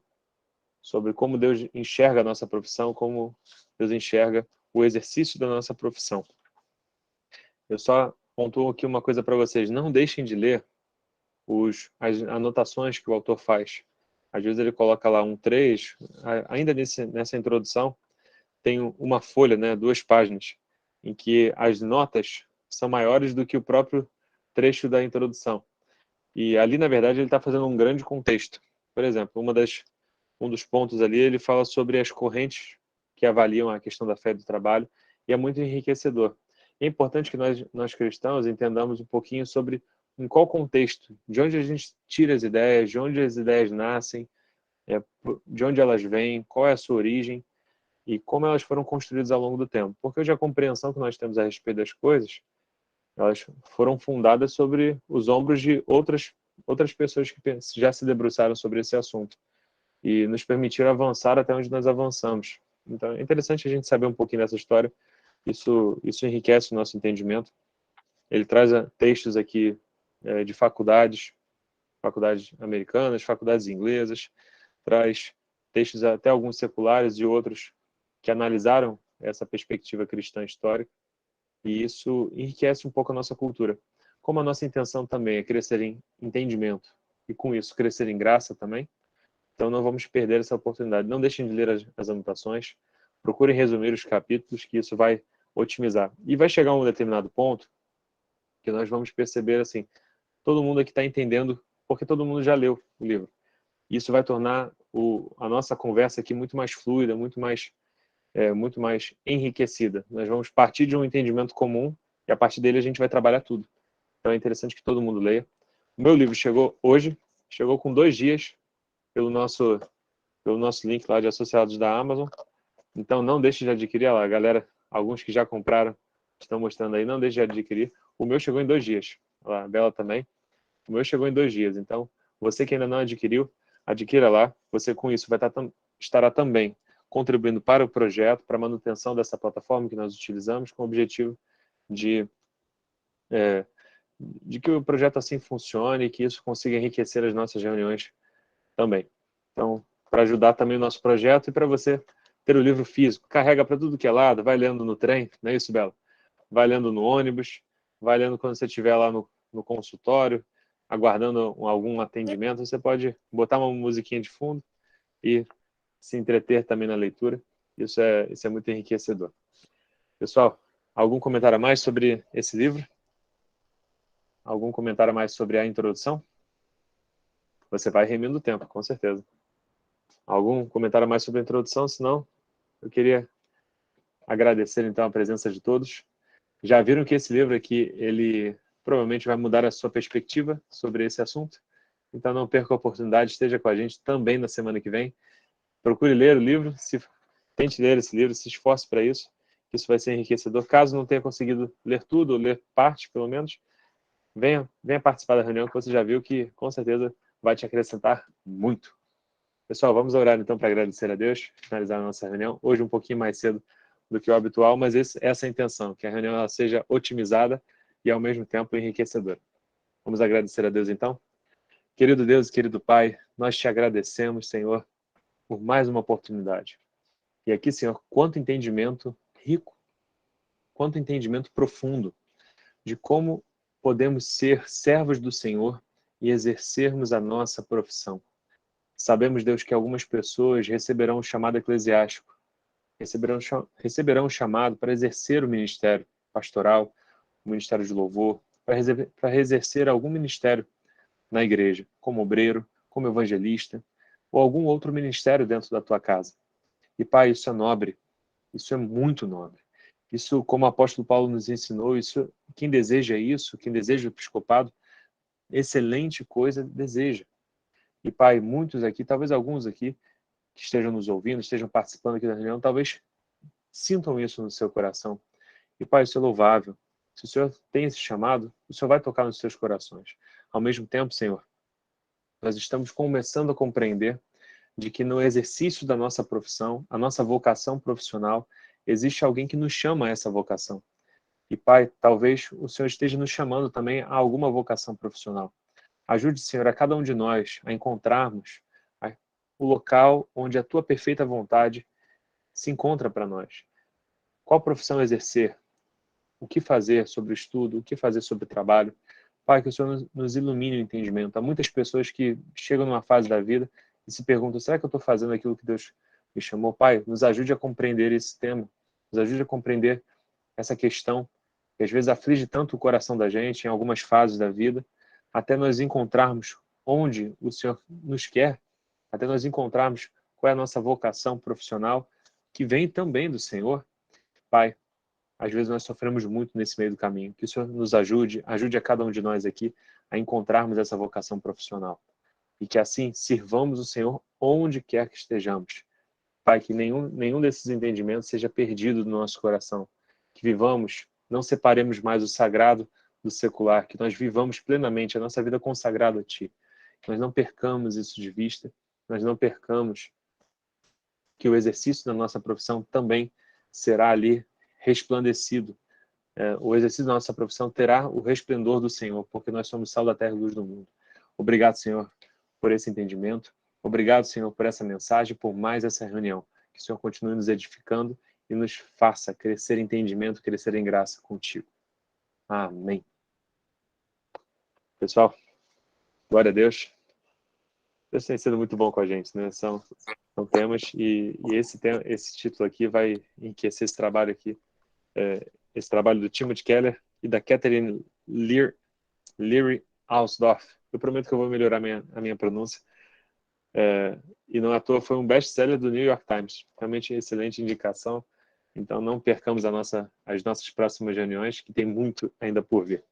sobre como Deus enxerga a nossa profissão, como Deus enxerga o exercício da nossa profissão. eu só pontuo aqui uma coisa para vocês. Não deixem de ler as anotações que o autor faz. Às vezes ele coloca lá um 3, ainda nessa introdução, tem uma folha, né, 2 páginas, em que as notas são maiores do que o próprio trecho da introdução. E ali, na verdade, ele está fazendo um grande contexto. Por exemplo, um dos pontos ali, ele fala sobre as correntes que avaliam a questão da fé e do trabalho, e é muito enriquecedor. É importante que nós cristãos entendamos um pouquinho sobre em qual contexto, de onde a gente tira as ideias, de onde as ideias nascem, de onde elas vêm, qual é a sua origem e como elas foram construídas ao longo do tempo. Porque hoje a compreensão que nós temos a respeito das coisas, elas foram fundadas sobre os ombros de outras pessoas que já se debruçaram sobre esse assunto e nos permitiram avançar até onde nós avançamos. Então, é interessante a gente saber um pouquinho dessa história. Isso enriquece o nosso entendimento. Ele traz textos aqui de faculdades americanas, faculdades inglesas, traz textos até alguns seculares e outros que analisaram essa perspectiva cristã histórica, e isso enriquece um pouco a nossa cultura. Como a nossa intenção também é crescer em entendimento e com isso crescer em graça também, então não vamos perder essa oportunidade. Não deixem de ler as anotações, procurem resumir os capítulos, que isso vai otimizar. E vai chegar a um determinado ponto que nós vamos perceber assim, todo mundo aqui está entendendo, porque todo mundo já leu o livro. Isso vai tornar a nossa conversa aqui muito mais fluida, muito mais enriquecida. Nós vamos partir de um entendimento comum e a partir dele a gente vai trabalhar tudo. Então é interessante que todo mundo leia. O meu livro chegou hoje, chegou com 2 dias pelo nosso link lá de associados da Amazon. Então não deixe de adquirir. Olha lá, galera, alguns que já compraram estão mostrando aí, não deixe de adquirir. O meu chegou em 2 dias. Olha lá, a Bela também. O meu chegou em 2 dias. Então, você que ainda não adquiriu, adquira lá. Você com isso estará também contribuindo para o projeto, para a manutenção dessa plataforma que nós utilizamos, com o objetivo de que o projeto assim funcione e que isso consiga enriquecer as nossas reuniões também. Então, para ajudar também o nosso projeto e para você ter o livro físico, carrega para tudo que é lado, vai lendo no trem, não é isso, Bela? Vai lendo no ônibus, vai lendo quando você estiver lá no consultório, aguardando algum atendimento, você pode botar uma musiquinha de fundo e se entreter também na leitura. Isso é muito enriquecedor. Pessoal, algum comentário a mais sobre esse livro? Algum comentário a mais sobre a introdução? Você vai remindo o tempo, com certeza. Algum comentário a mais sobre a introdução? Se não, eu queria agradecer então a presença de todos. Já viram que esse livro aqui, ele provavelmente vai mudar a sua perspectiva sobre esse assunto? Então não perca a oportunidade, esteja com a gente também na semana que vem. Procure ler o livro, tente ler esse livro, se esforce para isso, que isso vai ser enriquecedor. Caso não tenha conseguido ler tudo, ou ler parte, pelo menos, venha participar da reunião, que você já viu que, com certeza, vai te acrescentar muito. Pessoal, vamos orar então para agradecer a Deus, finalizar a nossa reunião. Hoje um pouquinho mais cedo do que o habitual, mas essa é a intenção, que a reunião ela seja otimizada e, ao mesmo tempo, enriquecedora. Vamos agradecer a Deus então? Querido Deus, querido Pai, nós te agradecemos, Senhor, por mais uma oportunidade. E aqui, Senhor, quanto entendimento rico, quanto entendimento profundo de como podemos ser servos do Senhor e exercermos a nossa profissão. Sabemos, Deus, que algumas pessoas receberão um chamado eclesiástico, receberão um chamado para exercer o ministério pastoral, o ministério de louvor, para exercer algum ministério na igreja, como obreiro, como evangelista, ou algum outro ministério dentro da tua casa. E, Pai, isso é nobre, isso é muito nobre. Isso, como o apóstolo Paulo nos ensinou, quem deseja isso, quem deseja o episcopado, excelente coisa deseja. E, Pai, muitos aqui, talvez alguns aqui, que estejam nos ouvindo, estejam participando aqui da reunião, talvez sintam isso no seu coração. E, Pai, isso é louvável. Se o Senhor tem esse chamado, o Senhor vai tocar nos seus corações. Ao mesmo tempo, Senhor, nós estamos começando a compreender de que no exercício da nossa profissão, a nossa vocação profissional, existe alguém que nos chama a essa vocação. E, Pai, talvez o Senhor esteja nos chamando também a alguma vocação profissional. Ajude, Senhor, a cada um de nós a encontrarmos o local onde a Tua perfeita vontade se encontra para nós. Qual profissão exercer? o que fazer sobre o estudo, o que fazer sobre o trabalho. Pai, que o Senhor nos ilumine o entendimento. Há muitas pessoas que chegam numa fase da vida e se perguntam, será que eu estou fazendo aquilo que Deus me chamou? Pai, nos ajude a compreender esse tema, nos ajude a compreender essa questão que às vezes aflige tanto o coração da gente em algumas fases da vida, até nós encontrarmos onde o Senhor nos quer, até nós encontrarmos qual é a nossa vocação profissional, que vem também do Senhor. Pai, às vezes nós sofremos muito nesse meio do caminho. Que o Senhor nos ajude a cada um de nós aqui a encontrarmos essa vocação profissional. E que assim sirvamos o Senhor onde quer que estejamos. Pai, que nenhum desses entendimentos seja perdido do nosso coração. Que vivamos, não separemos mais o sagrado do secular, que nós vivamos plenamente a nossa vida consagrada a Ti. Que nós não percamos isso de vista, nós não percamos que o exercício da nossa profissão também será ali resplandecido. O exercício da nossa profissão terá o resplendor do Senhor, porque nós somos sal da terra e luz do mundo. Obrigado, Senhor, por esse entendimento. Obrigado, Senhor, por essa mensagem, por mais essa reunião. Que o Senhor continue nos edificando e nos faça crescer em entendimento, crescer em graça contigo. Amém. Pessoal, glória a Deus. Deus tem sido muito bom com a gente, né? São temas e esse título aqui vai enriquecer esse trabalho aqui, esse trabalho do Timothy Keller e da Catherine Leary Ausdorf. Eu prometo que eu vou melhorar a minha pronúncia. E não à toa foi um best-seller do New York Times. Realmente excelente indicação. Então não percamos as nossas próximas reuniões, que tem muito ainda por vir.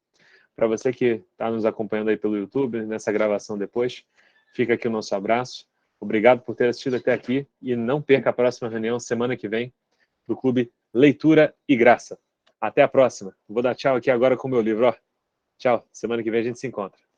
Para você que está nos acompanhando aí pelo YouTube, nessa gravação depois, fica aqui o nosso abraço. Obrigado por ter assistido até aqui e não perca a próxima reunião semana que vem do Clube Leitura e Graça. Até a próxima. Vou dar tchau aqui agora com o meu livro. Tchau. Semana que vem a gente se encontra.